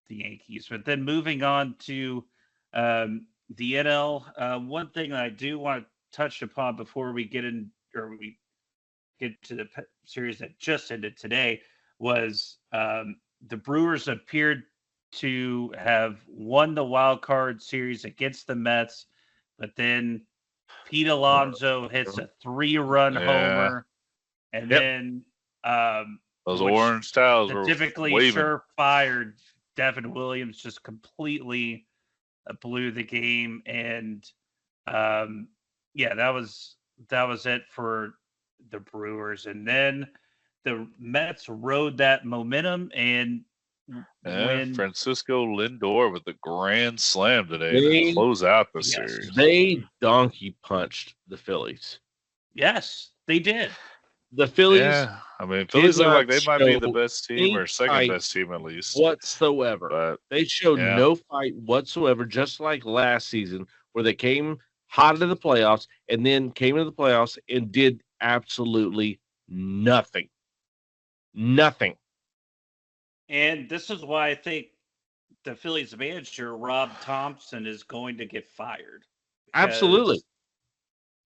Yankees. But then moving on to the NL, one thing that I do want to touch upon before we get to the series that just ended today was the Brewers appeared to have won the wild card series against the Mets, but then Pete Alonso hits a 3-run homer, and then those orange towels were typically waving. surefire Devin Williams just completely blew the game, and that was it for the Brewers. And then the Mets rode that momentum, and when Francisco Lindor with the grand slam today to close out the series. They donkey punched the Phillies. Yes, they did. The Phillies. Yeah, I mean, Phillies look like they might be the best team or second best team at least whatsoever. But they showed no fight whatsoever, just like last season, where they came hot into the playoffs and then came into the playoffs and did absolutely nothing. Nothing. And this is why I think the Phillies manager, Rob Thompson, is going to get fired. Absolutely.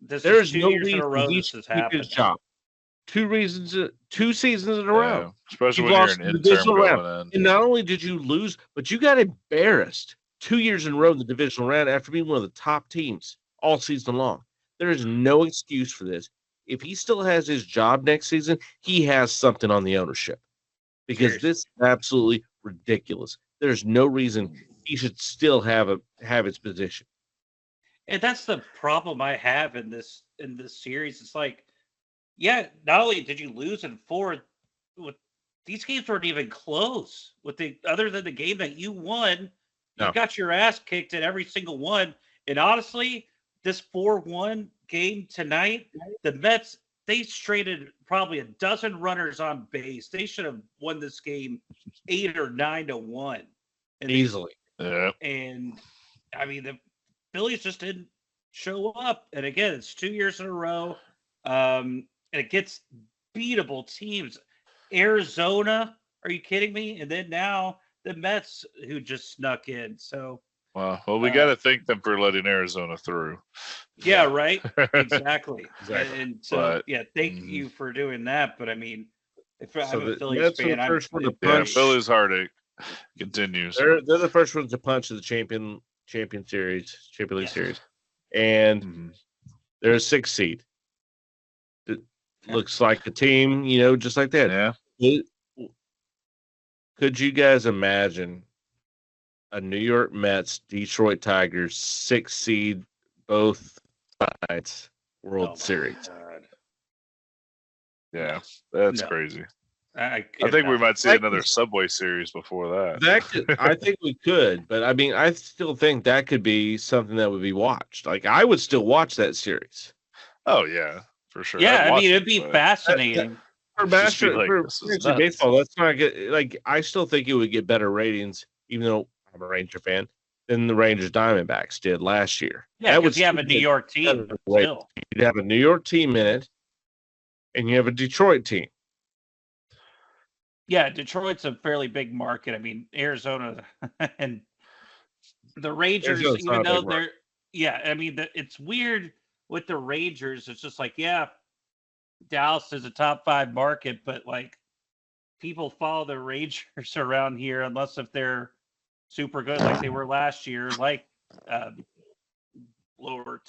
There's no reason he should keep his job. 2 seasons in a row. Especially when you're an interim going in. And not only did you lose, but you got embarrassed 2 years in a row in the divisional round after being one of the top teams all season long. There is no excuse for this. If he still has his job next season, he has something on the ownership. Because this is absolutely ridiculous. There's no reason he should still have his position. And that's the problem I have in this series. It's like, not only did you lose in 4, these games weren't even close. Other than the game that you won, you got your ass kicked in every single one. And honestly, this 4-1 game tonight, the Mets, they traded probably a dozen runners on base. They should have won this game 8 or 9-1. Easily. And I mean, the Phillies just didn't show up. And again, it's 2 years in a row. And it gets beatable teams. Arizona, are you kidding me? And then now the Mets, who just snuck in. So, well, we got to thank them for letting Arizona through. Yeah, right. Exactly. And so, thank you for doing that. But I mean, if I'm a Phillies fan, Phillies heartache continues. They're the first ones to punch the Champion League series, and they're a 6th seed. It looks like a team, just like that. Yeah. Could you guys imagine a New York Mets, Detroit Tigers 6th seed, both sides World Series? Yeah, that's crazy. I think we might see another Subway Series before that. I think we could, but I mean, I still think that could be something that would be watched. Like, I would still watch that series. Oh yeah, for sure. Yeah, I mean, it'd be fascinating. For Just be Master like, for this is Major League nuts. Baseball, that's not good. Like, I still think it would get better ratings, even though I'm a Ranger fan, than the Rangers Diamondbacks did last year. Yeah, That would because you have a still New get York team better ratings. still. You'd have a New York team in it, and you have a Detroit team. Yeah, Detroit's a fairly big market. I mean, Arizona and the Rangers, Arizona's even not a though big market. I mean, it's weird with the Rangers. It's just like, yeah, Dallas is a top 5 market, but like people follow the Rangers around here unless if they're super good, like they were last year, like lower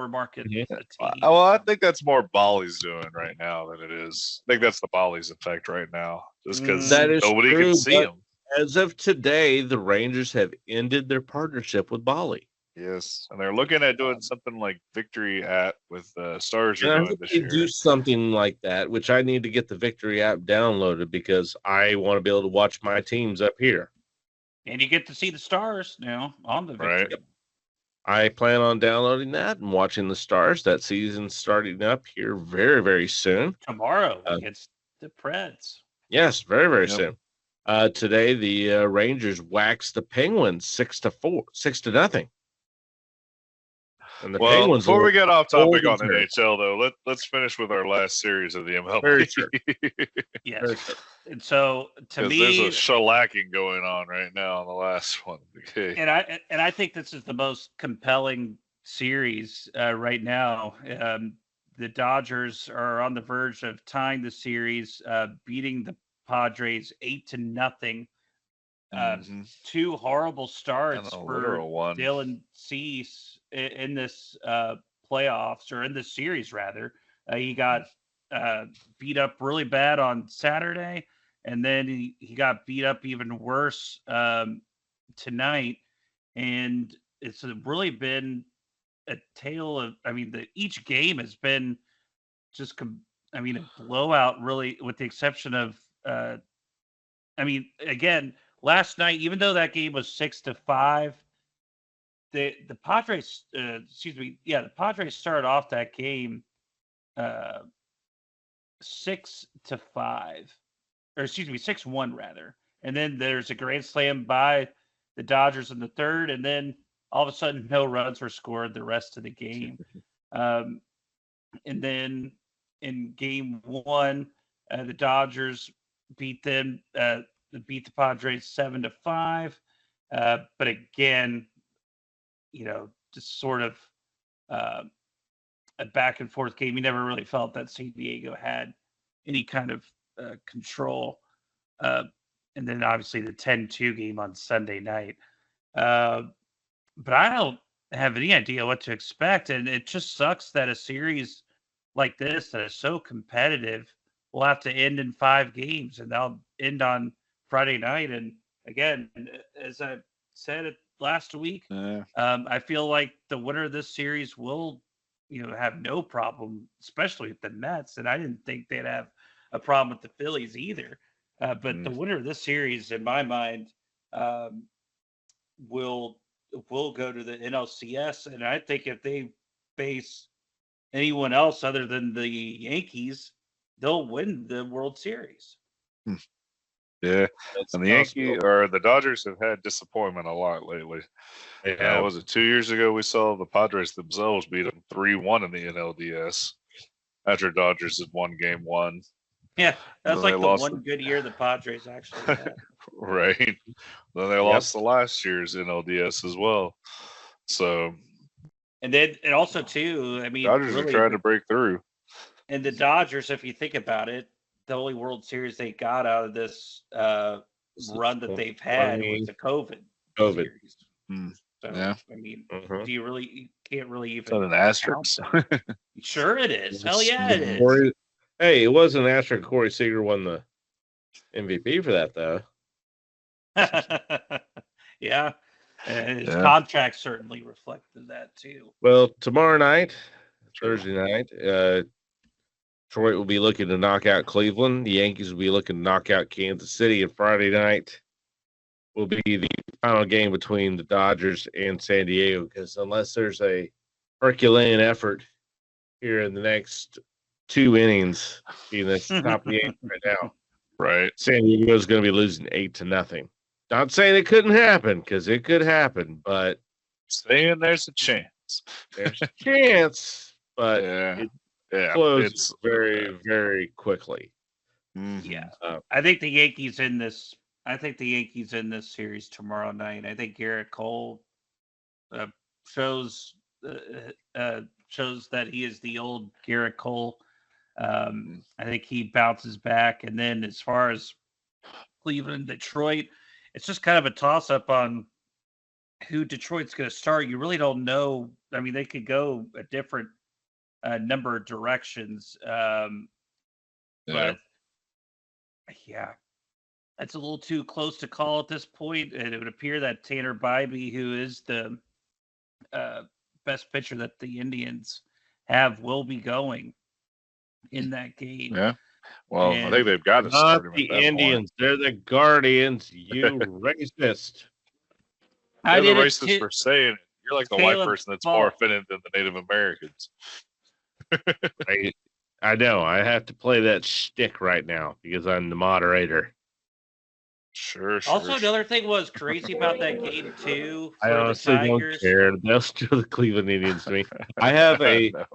market Mhm. team. Well, I think that's more Bali's doing right now than it is. I think that's the Bali's effect right now, just because That is nobody true, can see but him. as of today, the Rangers have ended their partnership with Bali. Yes, and they're looking at doing something like Victory app with Stars And are I doing hope this they year. do something like that, which I need to get the Victory app downloaded because I want to be able to watch my teams up here. And you get to see the Stars now on the Victory. Right. Yep. I plan on downloading that and watching the Stars. That season's starting up here very, very soon. Tomorrow against the Preds. Yes, very, very Yep. soon. Today, the Rangers waxed the Penguins 6-0. And the Well, Penguins before are we get off topic on old and NHL, though, let's finish with our last series of the MLB. Very true. Yes. very true. And so to Because me, there's a shellacking going on right now on the last one. Okay. and I think this is the most compelling series right now. The Dodgers are on the verge of tying the series, beating the Padres 8-0. Mhm. 2 horrible And starts a for literal one. Dylan Cease in this playoffs, or in this series rather. He got beat up really bad on Saturday, and then he got beat up even worse tonight. And it's really been a tale of, I mean, each game has been just, a blowout, really, with the exception of, I mean, again, last night, even though that game was 6-5, the Padres, the Padres started off that game 6-5, or 6-1 rather, and then there's a grand slam by the Dodgers in the third, and then all of a sudden no runs were scored the rest of the game, and then in game 1, the Dodgers beat them. Beat the Padres 7-5, but again, just sort of a back and forth game. You never really felt that San Diego had any kind of control. And then obviously the 10-2 game on Sunday night. But I don't have any idea what to expect, and it just sucks that a series like this that is so competitive will have to end in 5 games, and they'll end on Friday night. And again, as I said it last week, I feel like the winner of this series will, have no problem, especially with the Mets. And I didn't think they'd have a problem with the Phillies either. But the winner of this series, in my mind, will go to the NLCS. And I think if they face anyone else other than the Yankees, they'll win the World Series. Yeah, That's and the Dodgers have had disappointment a lot lately. Yeah. Was it 2 years ago we saw the Padres themselves beat them 3-1 in the NLDS after Dodgers had won game 1. Yeah, that's then like they the lost one good year the Padres actually had. Right. Then they lost the last year's NLDS as well. So, and also too, I mean, Dodgers really, are trying to break through. And the Dodgers, if you think about it, the only World Series they got out of this run that they've had was the COVID series. So, Yeah. I mean, you can't really even. Is that an asterisk? Sure it is. Hell yeah, it is. Hey, it wasn't an asterisk. Corey Seager won the MVP for that, though. Yeah. And his contract certainly reflected that, too. Well, tomorrow night, Thursday night, Detroit will be looking to knock out Cleveland. The Yankees will be looking to knock out Kansas City. And Friday night will be the final game between the Dodgers and San Diego, because unless there's a Herculean effort here in the next 2 innings being the top of the 8th right now. Right. San Diego is going to be losing 8-0. Not saying it couldn't happen, because it could happen, but Saying there's a chance. there's a chance. But Yeah. it Yeah. closes It's very, very quickly. mhm. Yeah. Uh, I think the Yankees in this. I think the Yankees in this series tomorrow night. I think Garrett Cole shows shows that he is the old Garrett Cole. I think he bounces back, and then as far as Cleveland, Detroit, it's just kind of a toss up on who Detroit's going to start. You really don't know. I mean, they could go a different number of directions, Yeah. but yeah, that's a little too close to call at this point. And it would appear that Tanner Bybee, who is the best pitcher that the Indians have, will be going in that game. Yeah. Well, I And think they've got to not start him the at that Indians. They're the Guardians. You racist. point. I You're the did it racist too. for saying it. You're like the white Caleb person that's Ball. more offended than the Native Americans. I know. I have to play that shtick right now because I'm the moderator. Sure. Also, another thing was crazy about that game too. I For the honestly don't Tigers. care. They'll still the Cleveland Indians to me. I have a. No.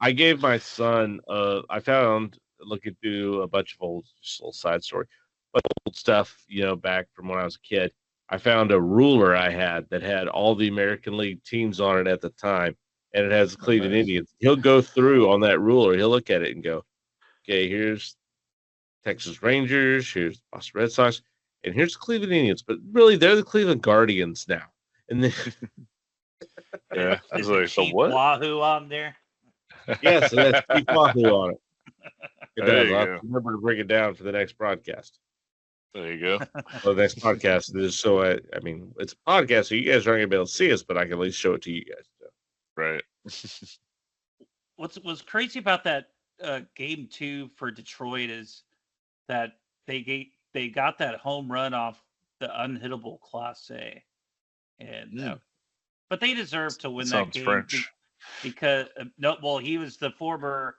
I gave my son. I found looking through a bunch of old, just a little side story, but old stuff. Back from when I was a kid. I found a ruler I had that had all the American League teams on it at the time, and it has the Cleveland Nice. Indians. He'll go through on that ruler. He'll look at it and go, "Okay, here's Texas Rangers. Here's Boston Red Sox." And here's the Cleveland Indians, but really they're the Cleveland Guardians now. And then, Yeah. I Is was it like, the Chief what? Wahoo on there? yeah, so that's Chief Wahoo on it. It There does. you I'll go. have to remember to bring it down for the next broadcast. There you go. Well, the next podcast is so I mean, it's a podcast, so you guys aren't gonna be able to see us, but I can at least show it to you guys. So. Right. What's crazy about that game 2 for Detroit is that they got that home run off the unhittable Clase, and but they deserve to win that Sounds game French. because no, well, he was the former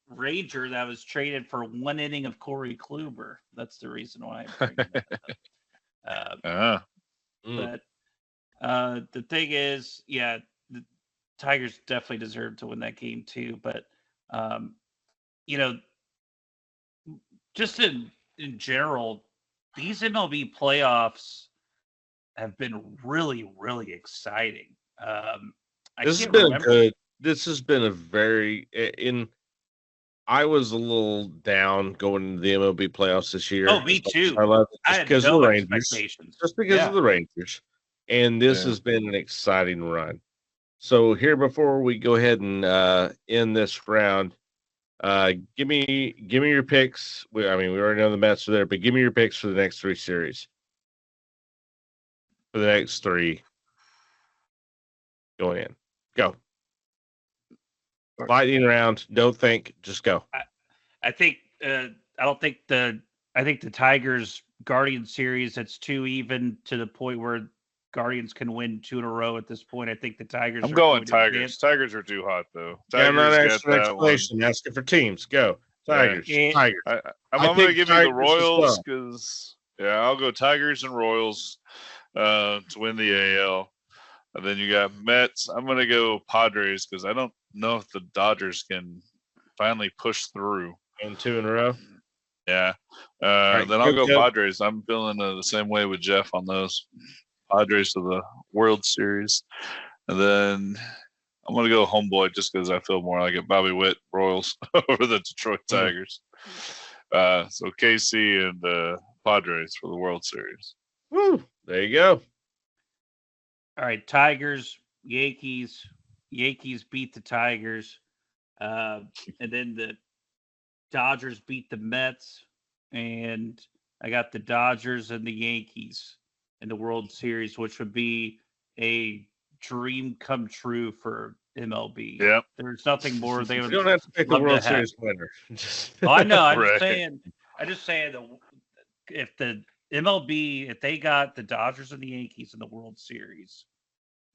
Ranger that was traded for 1 inning of Corey Kluber. That's the reason why I'm bringing that up. Ah. But the thing is, yeah, the Tigers definitely deserve to win that game too. But just in general, these MLB playoffs have been really, really exciting. This has been a very I was a little down going into the MLB playoffs this year. Oh, me too. I love it I just had because no of the Rangers. expectations. Just because of the Rangers. And this Yeah. has been an exciting run. So here, before we go ahead and end this round, give me your picks. We already know the Mets are there, but give me your picks for the next 3 series. For the next 3 going in. Go. Lightning round. Don't think. Just go. I think I think the Tigers Guardian series, it's too even to the point where Guardians can win 2 in a row at this point. I think the Tigers I'm are going to Tigers. advance. Tigers are too hot though. Yeah, I'm not Tigers asking got an that one. explanation. Asking for teams. Go. Tigers. Yeah. Tigers. I'm I going to think give you the Tigers as Royals well. because I'll go Tigers and Royals to win the AL. And then you got Mets. I'm going to go Padres because I don't know if the Dodgers can finally push through. And 2 in a row. Yeah. right, Then I'll go, go go. Padres. I'm feeling the same way with Jeff on those. Padres to the World Series. And then I'm going to go Homeboy just because I feel more like it. Bobby Witt, Royals over the Detroit Tigers. So KC and Padres for the World Series. Woo. There you go. All right, Tigers, Yankees. Yankees beat the Tigers, and then the Dodgers beat the Mets, and I got the Dodgers and the Yankees in the World Series, which would be a dream come true for MLB. Yep. There's nothing more they You would. don't have to pick the love to World have. Series winner. Oh, I know. I'm Right. just saying that if the MLB, if they got the Dodgers and the Yankees in the World Series,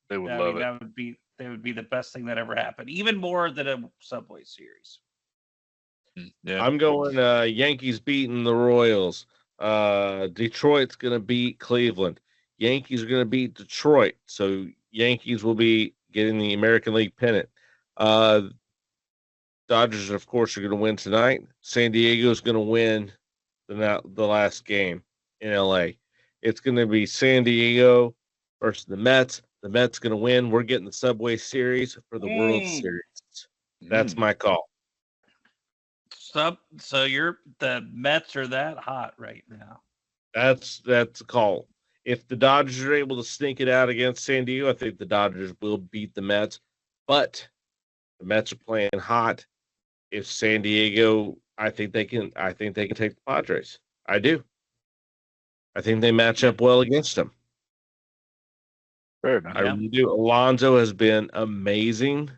They would I love mean, it. that would be the best thing that ever happened, even more than a Subway Series. Yeah. I'm going Yankees beating the Royals. Detroit's going to beat Cleveland. Yankees are going to beat Detroit. So Yankees will be getting the American League pennant. Dodgers, of course, are going to win tonight. San Diego is going to win the last game in LA. It's going to be San Diego versus the Mets. The Mets going to win. We're getting the Subway Series for the World Series. That's my call. So the Mets are that hot right now. That's a call. If the Dodgers are able to sneak it out against San Diego, I think the Dodgers will beat the Mets. But the Mets are playing hot. If San Diego, I think they can take the Padres. I do. I think they match up well against them. Fair enough. I really do. Alonso has been amazing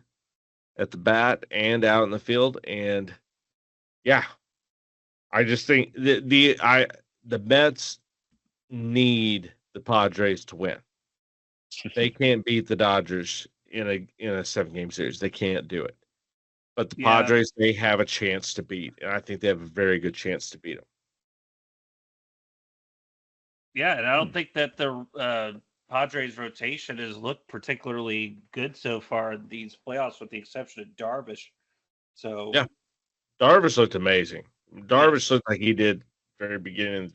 at the bat and out in the field, and yeah, I just think the Mets need the Padres to win. They can't beat the Dodgers in a 7-game series. They can't do it. But the Padres, they have a chance to beat, and I think they have a very good chance to beat them. Yeah, and I don't think that the Padres rotation has looked particularly good so far in these playoffs, with the exception of Darvish. So yeah, Darvish looked amazing. Darvish looked like he did very beginning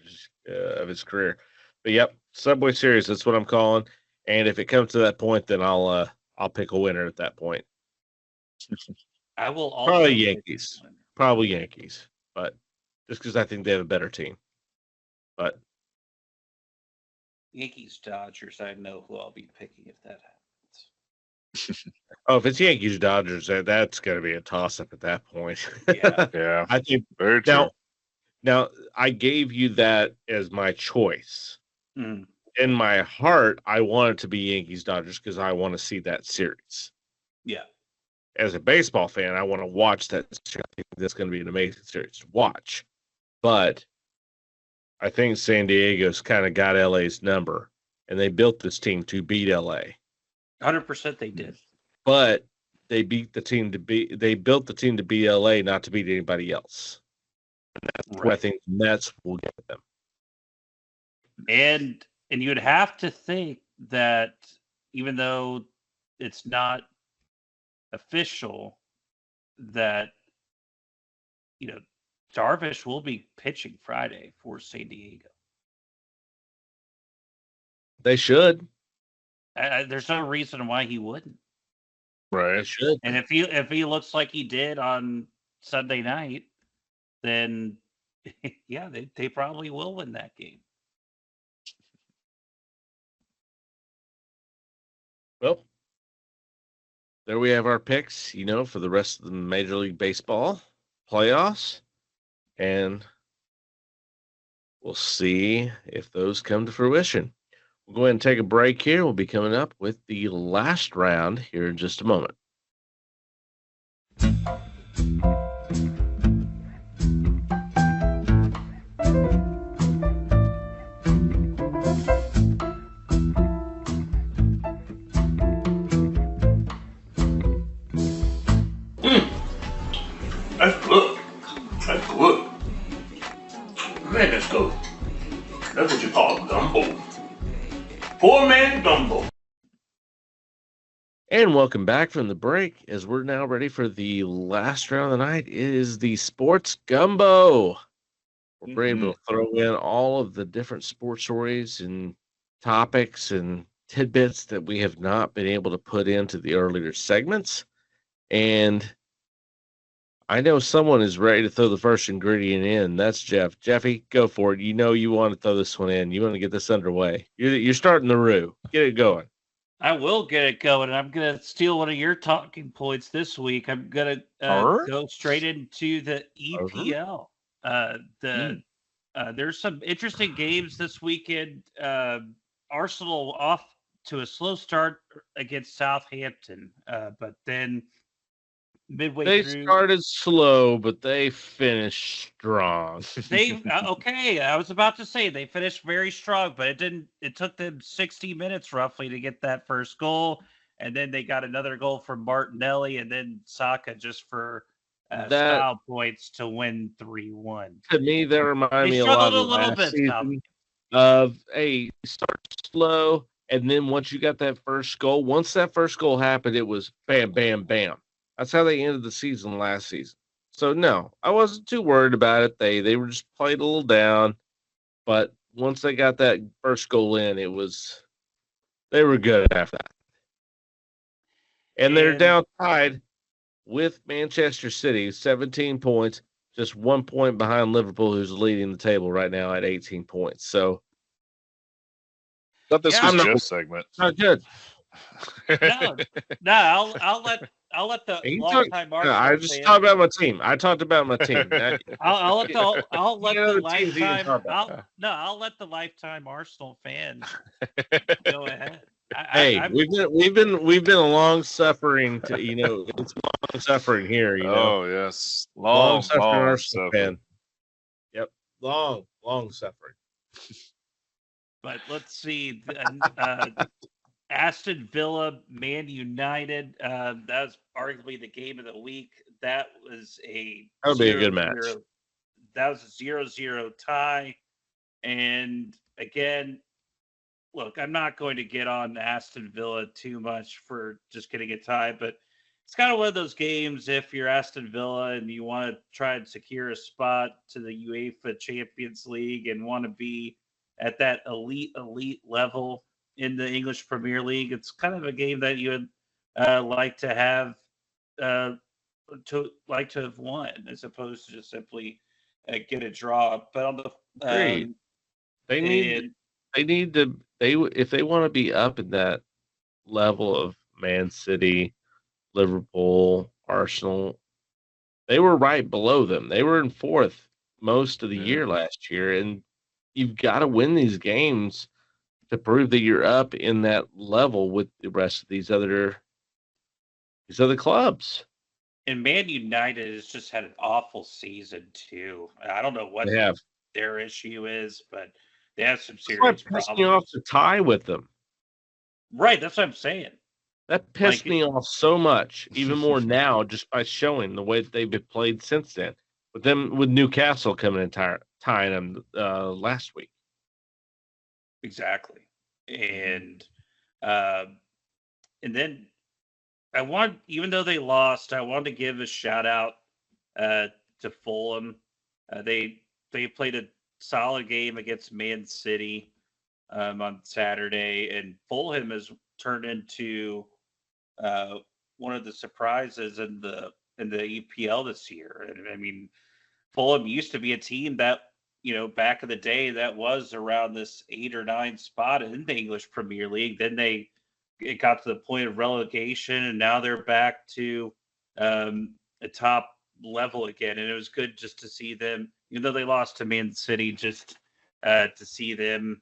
of his career. But yep, Subway Series, that's what I'm calling. And if it comes to that point, then I'll pick a winner at that point. I will also probably Yankees, but just because I think they have a better team. But Yankees Dodgers, I know who I'll be picking if that happens. if it's Yankees Dodgers, that's going to be a toss up at that point. Yeah. I think very true. Now I gave you that as my choice. Mm. In my heart, I want it to be Yankees Dodgers because I want to see that series. Yeah. As a baseball fan, I want to watch that. I think that's going to be an amazing series to watch. But I think San Diego's kind of got LA's number, and they built this team to beat LA. 100% they did. But they built the team to beat LA, not to beat anybody else. And that's where I think the Mets will get them. And you'd have to think that even though it's not official, that Darvish will be pitching Friday for San Diego. They should. There's no reason why he wouldn't. Right. They should. And if he looks like he did on Sunday night, then yeah, they probably will win that game. Well, there we have our picks, for the rest of the Major League Baseball playoffs. And we'll see if those come to fruition. We'll go ahead and take a break here. We'll be coming up with the last round here in just a moment. That's good. That's good. Man, that's good. That's what you call gumbo. Poor man gumbo. And welcome back from the break, as we're now ready for the last round of the night. It is the Sports Gumbo. We're able to throw in all of the different sports stories and topics and tidbits that we have not been able to put into the earlier segments. And I know someone is ready to throw the first ingredient in. That's Jeff. Jeffy, go for it. You want to throw this one in. You want to get this underway. You're starting the roux. Get it going. I will get it going. I'm going to steal one of your talking points this week. I'm going to go straight into the EPL. There's some interesting games this weekend. Arsenal off to a slow start against Southampton, but then midway through, they started slow, but they finished strong. Okay. I was about to say they finished very strong, but it took them 60 minutes roughly to get that first goal, and then they got another goal from Martinelli, and then Saka just for That style points to win 3-1. to me, that reminded They me a lot struggled of a little last bit, season of start slow, and then once you got that first goal, once that first goal happened, it was bam, bam, bam. That's how they ended the season last season. So no, I wasn't too worried about it. They were just played a little down, but once they got that first goal in, they were good after that. And they're And down tied with Manchester City, 17 points, just 1 point behind Liverpool, who's leading the table right now at 18 points. So Thought this Yeah, was I'm not- Jeff's segment. not good. no, I'll let the You longtime No, Arsenal I just fan. talked about my team. I talked about my team. I'll let the the teams you didn't lifetime. talk about. I'll let the lifetime Arsenal fan go ahead. Hey, I'm- we've been a long suffering it's long suffering here. Oh yes, long long suffering Arsenal suffering. fan. Yep, long suffering. But let's see. Aston Villa, Man United. That was arguably the game of the week. That was That would be a good 0-0 match. That was a 0-0 tie. And again, look, I'm not going to get on Aston Villa too much for just getting a tie, but it's kind of one of those games if you're Aston Villa and you want to try and secure a spot to the UEFA Champions League and want to be at that elite level in the English Premier League, it's kind of a game that you would like to have to have won as opposed to just simply get a draw. But on the Agreed. They need to if they want to be up in that level of Man City, Liverpool, Arsenal, they were right below them. They were in fourth most of the year last year, and you've got to win these games to prove that you're up in that level with the rest of these other clubs. And Man United has just had an awful season too. I don't know what They have. their issue is, but they have some That's why it serious pissed me off problems. to tie with them. Right, that's what I'm saying. That pissed Like- me off so much, even more now, just by showing the way that they've been played since then. With Newcastle coming and tying them last week. Exactly. And then even though they lost, I wanted to give a shout out to Fulham. They played a solid game against Man City on Saturday, and Fulham has turned into one of the surprises in the EPL this year. And I mean, Fulham used to be a team that, back in the day that was around this 8 or 9 spot in the English Premier League. Then it got to the point of relegation, and now they're back to a top level again. And it was good just to see them, even though they lost to Man City, just to see them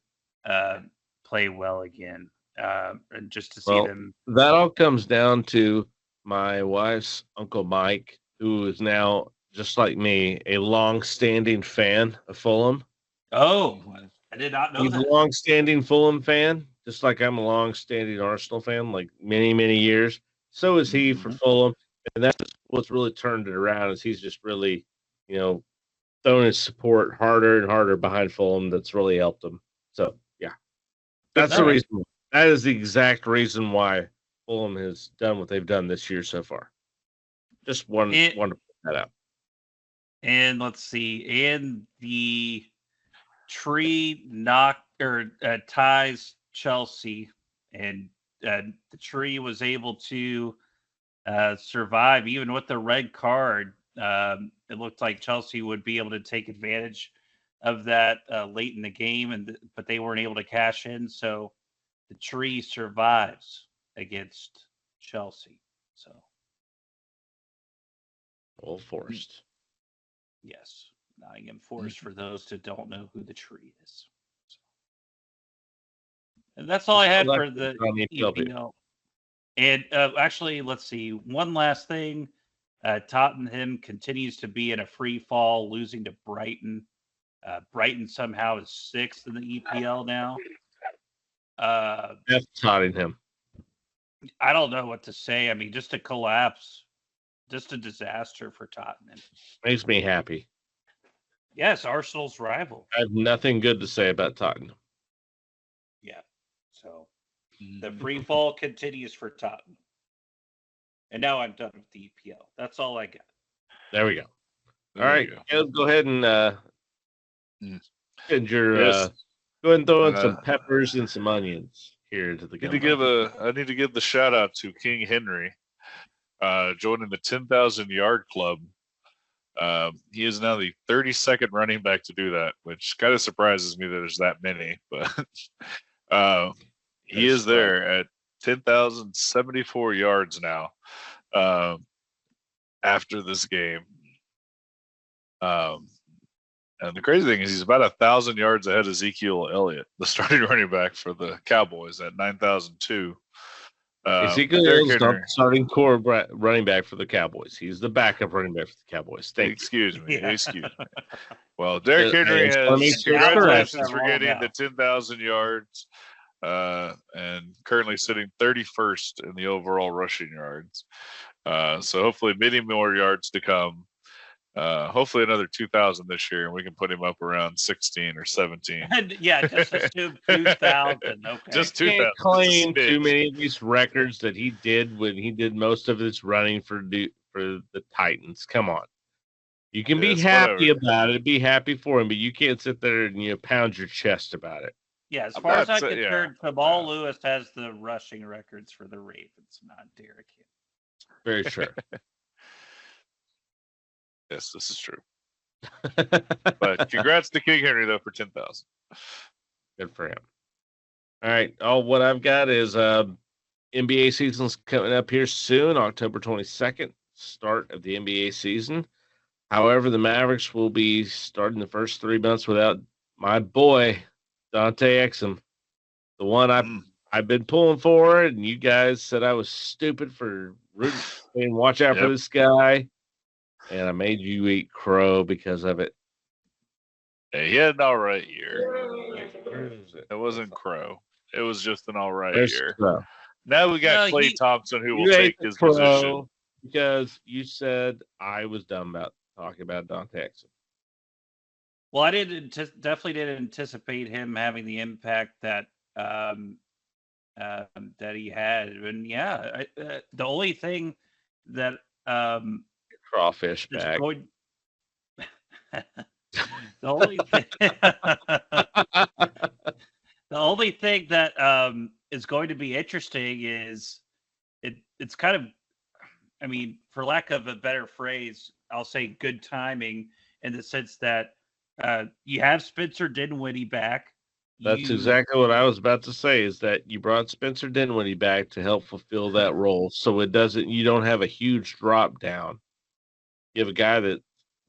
play well again, and just to see them. That all comes down to my wife's Uncle Mike, who is now, just like me, a long-standing fan of Fulham. Oh, I did not know He's that. a long-standing Fulham fan, just like I'm a long-standing Arsenal fan, like many, many years. So is he for Fulham, and that's what's really turned it around. Is he's just really, throwing his support harder and harder behind Fulham. That's really helped him. So yeah, that's the reason. That is the exact reason why Fulham has done what they've done this year so far. Just wanted to put that out. And let's see, and the Tree ties Chelsea, and the Tree was able to survive even with the red card. It looked like Chelsea would be able to take advantage of that late in the game, but they weren't able to cash in. So the Tree survives against Chelsea. So Old Forest. yes, Nottingham Forest for those that don't know who the Tree is. So. And that's all I had for the EPL. And actually, let's see. One last thing. Tottenham continues to be in a free fall, losing to Brighton. Brighton somehow is 6th in the EPL now. That's Tottenham. I don't know what to say. I mean, just a collapse just a disaster for Tottenham. Makes me happy. Yes, Arsenal's rival. I have nothing good to say about Tottenham. Yeah. So the free fall continues for Tottenham. And now I'm done with the EPL. That's all I got. There we go. There All you right, go. Caleb, go ahead and get your Yes. go ahead and throw in And, some peppers and some onions here to the I need to gumbo. I need to give the shout out to King Henry, joining the 10,000 yard club. He is now the 32nd running back to do that, which kind of surprises me that there's that many. But he is there at 10,074 yards now after this game. And the crazy thing is he's about 1,000 yards ahead of Ezekiel Elliott, the starting running back for the Cowboys at 9,002. Ezekiel Derrick Elliott is not Henry. the starting core running back for the Cowboys. He's the backup running back for the Cowboys. Thank you. Excuse me. Yeah. Excuse me. Well, Derrick Yeah, Henry just wanna make has sure it's congratulations correct. for getting to 10,000 yards and currently sitting 31st in the overall rushing yards. So hopefully many more yards to come. Hopefully another 2,000 this year, and we can put him up around 16 or 17. Yeah, just assume 2,000. Okay. Just Can't 2,000. claim Just a too smidge. many of these records that he did when he did most of his running for the Titans. Come on, you can be Yes, happy whatever. about it, be happy for him, but you can't sit there and pound your chest about it. Yeah, as I'm far as not I'm saying- concerned, yeah, Jamal yeah. Lewis has the rushing records for the Ravens, not Derrick Henry. Very true. Yes, this is true. But congrats to King Henry though for 10,000. Good for him. All right. What I've got is NBA season's coming up here soon, October 22nd, start of the NBA season. However, the Mavericks will be starting the first 3 months without my boy, Dante Exum, the one I've been pulling for, and you guys said I was stupid for rooting and watch out for Yep. this guy, and I made you eat crow because of it. Hey, he had an all right year. Where is it? It wasn't Crow. It was just an all right There's year. crow. Now we got No, Klay he- Thompson who will You take ate the his crow position. because you said I was dumb about talking about Dante Exum. Well, I definitely didn't anticipate him having the impact that that he had, and yeah, the only thing that Crawfish is bag. going, the only thing, the only thing that is going to be interesting is it's kind of, I mean, for lack of a better phrase, I'll say good timing in the sense that you have Spencer Dinwiddie back. That's exactly what I was about to say, is that you brought Spencer Dinwiddie back to help fulfill that role. So you don't have a huge drop down. You have a guy that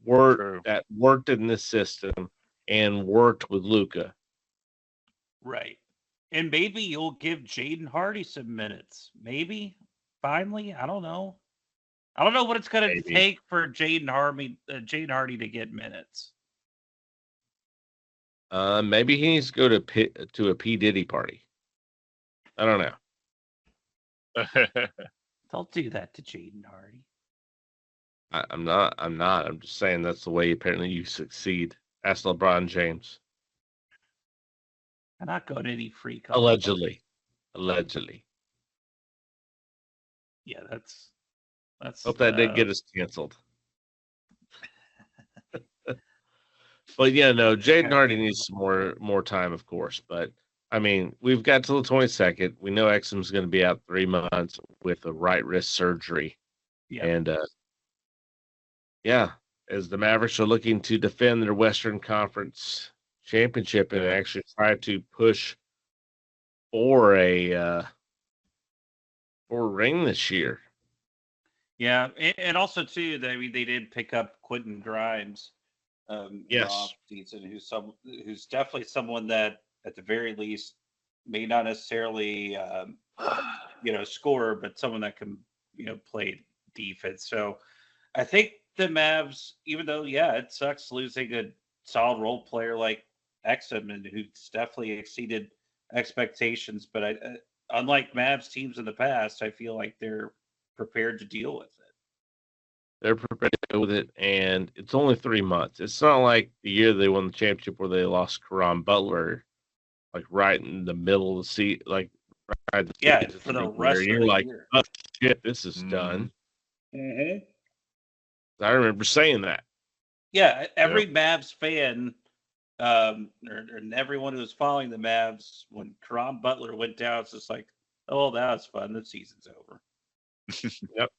worked in this system and worked with Luka. Right. And maybe you'll give Jaden Hardy some minutes. Maybe. Finally. I don't know. I don't know what it's going to take for Jaden Hardy to get minutes. Maybe he needs to go to a P. Diddy party. I don't know. Don't do that to Jaden Hardy. I'm not. I'm just saying that's the way apparently you succeed. Ask LeBron James. I'm not going to any free Allegedly. Yeah, that's. Hope that didn't get us canceled. But yeah, no, Jaden Hardy needs some more time, of course. But I mean, we've got till the 22nd. We know Exum's going to be out 3 months with a right wrist surgery. Yeah. And as the Mavericks are looking to defend their Western Conference championship and actually try to push for a ring this year. Yeah, and also too, they did pick up Quentin Grimes. Yes, season, who's definitely someone that at the very least may not necessarily score, but someone that can play defense. So I think the Mavs, even though it sucks losing a solid role player like Exum, and who's definitely exceeded expectations, but unlike Mavs teams in the past, I feel like they're prepared to deal with it. They're prepared to go with it, and it's only 3 months. It's not like the year they won the championship where they lost Karan Butler, like right in the middle of the seat, like right at the Yeah, season for the where rest of you're the like, year. oh shit, this is done. Mm-hmm. I remember saying that. Yeah, every Mavs fan, and everyone who was following the Mavs when Karan Butler went down, it's just like, oh, that was fun. The season's over. Yep.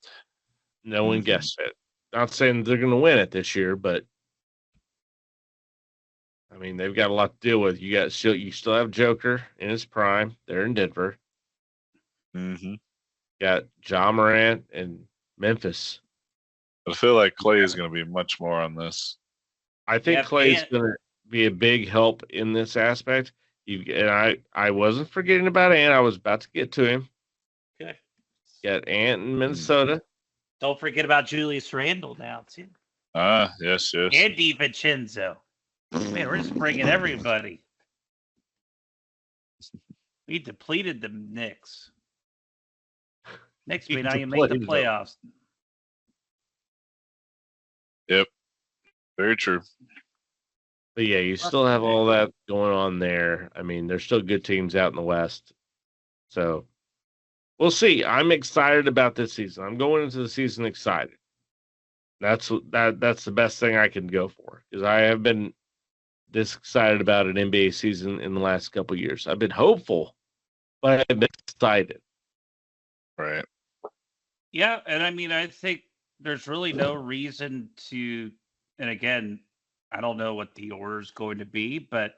No one guessed it. Not saying they're going to win it this year, but I mean they've got a lot to deal with. You still have Joker in his prime. They're in Denver. Mm-hmm. Got Ja Morant and Memphis. I feel like Clay is going to be much more on this. I think Clay's going to be a big help in this aspect. I wasn't forgetting about Ant. I was about to get to him. Okay. Got Ant in Minnesota. Don't forget about Julius Randle now too. Yes. And DiVincenzo. Man, we're just bringing everybody. We depleted the Knicks. Knicks may not even make the playoffs. Yep. Very true. But yeah, you still have all that going on there. I mean, there's still good teams out in the West. So we'll see. I'm excited about this season. I'm going into the season excited. That's the best thing I can go for, because I have been this excited about an NBA season in the last couple of years. I've been hopeful, but I've been excited. Right. Yeah, and I mean, I think there's really no reason to, and again, I don't know what the order is going to be, but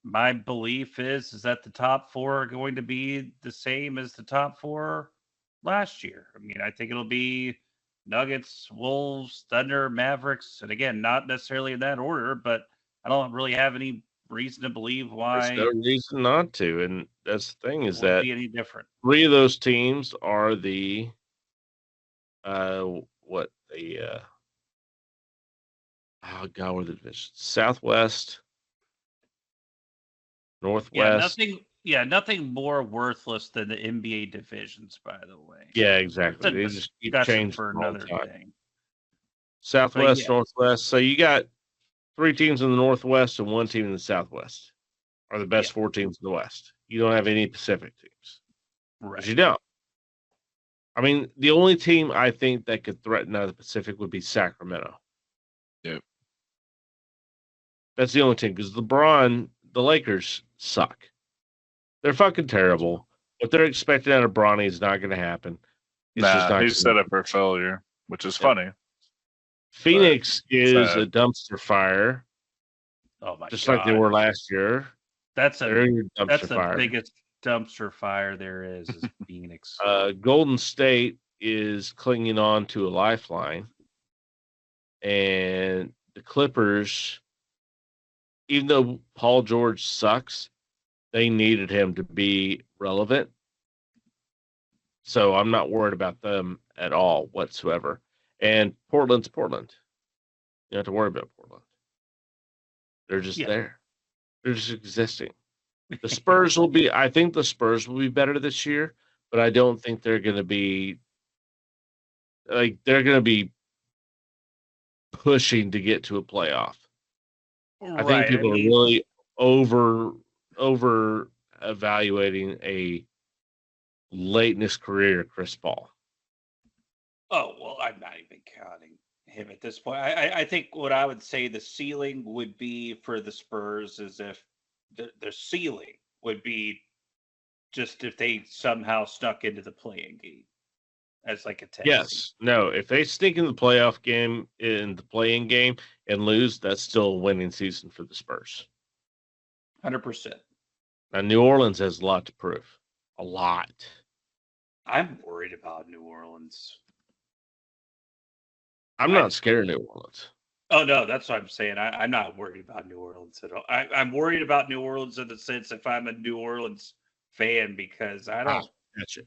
my belief is that the top four are going to be the same as the top four last year. I mean, I think it'll be Nuggets, Wolves, Thunder, Mavericks, and again, not necessarily in that order, but I don't really have any reason to believe why. There's no reason not to, and that's the thing is that be any different. 3 of those teams are the where the divisions? Southwest, Northwest. Nothing more worthless than the NBA divisions, by the way. Yeah, exactly. They just keep changing for another thing. Southwest, Northwest. So you got 3 teams in the Northwest and 1 team in the Southwest are the best 4 teams in the West. You don't have any Pacific teams. Right. You don't. I mean, the only team I think that could threaten out of the Pacific would be Sacramento. Yep. That's the only team, because the Lakers suck. They're fucking terrible. What they're expecting out of Bronny is not going to happen. He's set up for failure, which is funny. Phoenix is a dumpster fire. Oh my just God. like they were last year. That's the biggest dumpster fire there is Phoenix. Golden State is clinging on to a lifeline. And the Clippers, even though Paul George sucks, they needed him to be relevant. So I'm not worried about them at all whatsoever. And Portland's Portland. You don't have to worry about Portland. They're just there. They're just existing. The Spurs I think the Spurs will be better this year, but I don't think they're going to be pushing to get to a playoff. Right. I think people are really over evaluating a late in his career Chris Paul. Oh, well, I'm not even counting him at this point. I think what I would say the ceiling would be for the Spurs is if the ceiling would be just if they somehow snuck into the playing game as like a 10. Yes. No, if they sneak in the playoff game, in the playing game, and lose, that's still a winning season for the Spurs. 100%. Now, New Orleans has a lot to prove. A lot. I'm worried about New Orleans. I'm not scared of New Orleans. Oh, no, that's what I'm saying. I'm not worried about New Orleans at all. I'm worried about New Orleans in the sense if I'm a New Orleans fan, because I don't. Gotcha.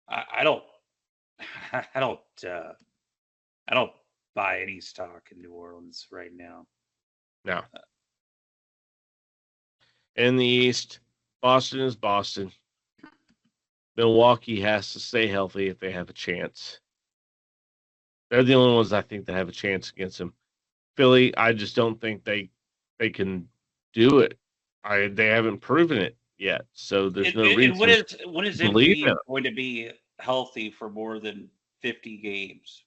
I don't buy any stock in New Orleans right now. No. In the East, Boston is Boston. Milwaukee has to stay healthy if they have a chance. They're the only ones I think that have a chance against him. Philly, I just don't think they can do it. They haven't proven it yet, so there's no And reason when is to believe in Embiid it. going to be healthy for more than 50 games?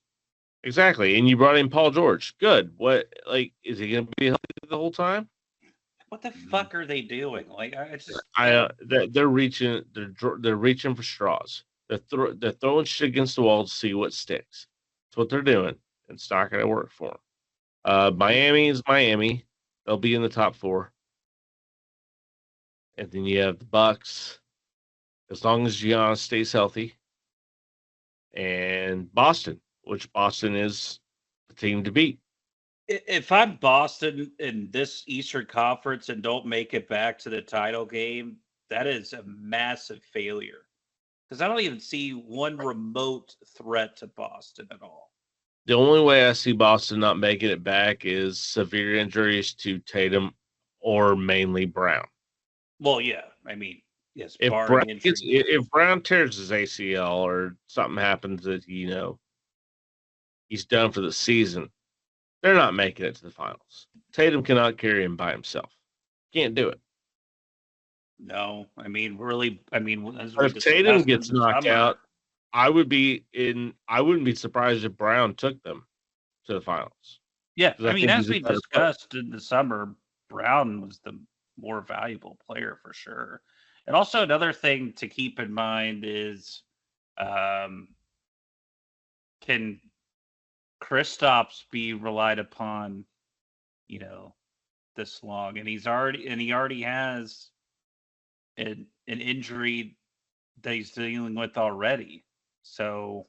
Exactly. And you brought in Paul George. Good. What is he going to be healthy the whole time? What the fuck are they doing? Like, I just They're reaching. They're reaching for straws. They're throwing shit against the wall to see what sticks. That's what they're doing. It's not going to work for them. Miami is Miami. They'll be in the top 4. And then you have the Bucks, as long as Giannis stays healthy, and Boston, which Boston is the team to beat. if I'm Boston in this Eastern Conference and don't make it back to the title game, that is a massive failure. Because I don't even see one remote threat to Boston at all. The only way I see Boston not making it back is severe injuries to Tatum or mainly Brown. Well, yeah. I mean, yes, If barring Brown, injury. if Brown tears his ACL or something happens that he's done for the season, they're not making it to the finals. Tatum cannot carry him by himself. Can't do it. No, I mean, really, I mean, as But we if Tatum discussed gets in the knocked summer, out, I wouldn't be surprised if Brown took them to the finals. yeah, 'Cause I mean, think as he's a we better player. discussed in the summer, Brown was the more valuable player for sure. And also another thing to keep in mind is, can Kristaps be relied upon, this long? And he already has an injury that he's dealing with already. So,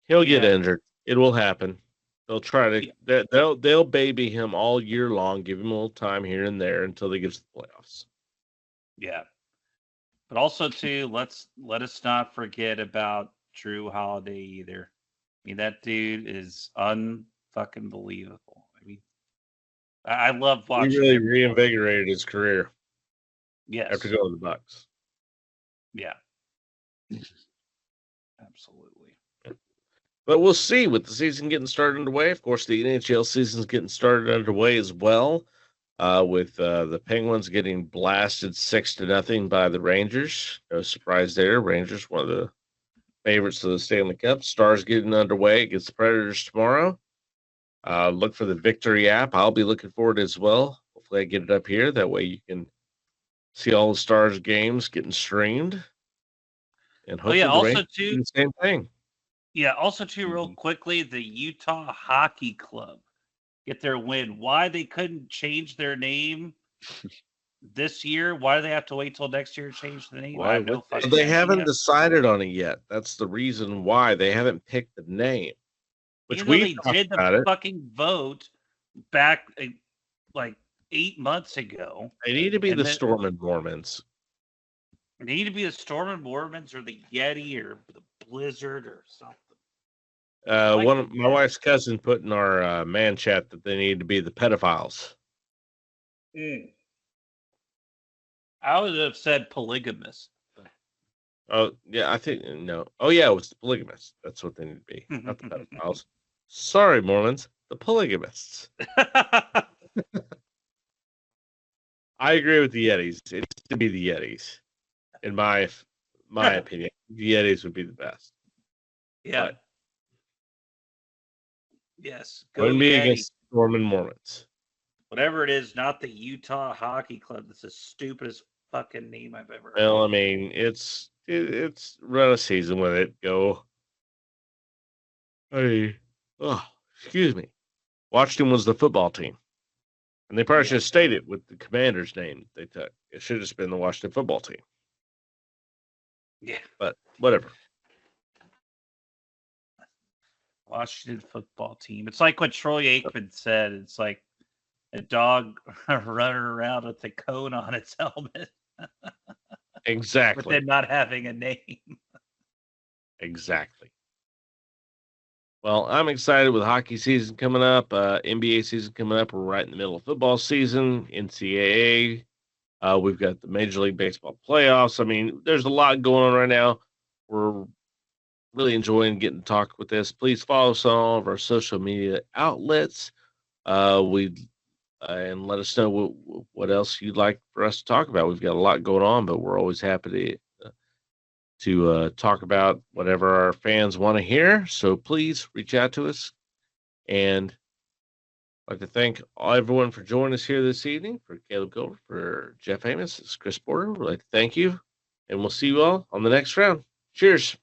He'll get yeah. injured. It will happen. They'll try to they'll baby him all year long, give him a little time here and there until they get to the playoffs. Yeah. But also too, let us not forget about Drew Holiday either. I mean, that dude is unfucking believable. I mean, I love watching He really him. reinvigorated his career Yes. after going to the Bucks. Yeah. Absolutely. But we'll see with the season getting started underway. Of course, the NHL season's getting started underway as well, with the Penguins getting blasted 6-0 by the Rangers. No surprise there. Rangers, one of the favorites to the Stanley Cup. Stars getting underway against the Predators tomorrow. Look for the Victory app. I'll be looking forward as well. Hopefully, I get it up here. That way, you can see all the Stars games getting streamed. And hopefully, the also Rangers too, do the same thing. Yeah, also too, real quickly, the Utah Hockey Club get their win. Why they couldn't change their name this year? Why do they have to wait till next year to change the name? I have no fucking They idea. haven't decided on it yet. That's the reason why they haven't picked the name. Which Even though we they did the fucking vote back like 8 months ago. They need to be And the then- Storm and Mormons. They need to be the Storm and Mormons or the Yeti or the Blizzard or something. My wife's cousin put in our man chat that they need to be the pedophiles. I would have said polygamous. Oh yeah, I think no. Oh yeah, it was the polygamists. That's what they need to be, not the pedophiles. Sorry, Mormons, the polygamists. I agree with the Yetis. It needs to be the Yetis, in my opinion. The Yetis would be the best. Yeah. But yes. wouldn't be Yeti. against Storm and Mormons. Whatever it is, not the Utah Hockey Club. That's the stupidest fucking name I've ever heard. Well, I mean, it's run a season with it. Go. Hey, excuse me. Washington was the football team, and they probably should have stayed it with the Commander's name they took. It should have just been the Washington football team. Yeah, but whatever. Washington football team. It's like what Troy Aikman said. It's like a dog running around with a cone on its helmet. Exactly. But then not having a name. Exactly. Well, I'm excited with hockey season coming up, NBA season coming up. We're right in the middle of football season, NCAA. We've got the Major League Baseball playoffs. I mean, there's a lot going on right now. We're really enjoying getting to talk with this. Please follow us on all of our social media outlets. And let us know what else you'd like for us to talk about. We've got a lot going on, but we're always happy to talk about whatever our fans want to hear. So please reach out to us. And I'd like to thank everyone for joining us here this evening. For Caleb Gilbert, for Jeff Amos, it's Chris Porter. We'd like to thank you, and we'll see you all on the next round. Cheers.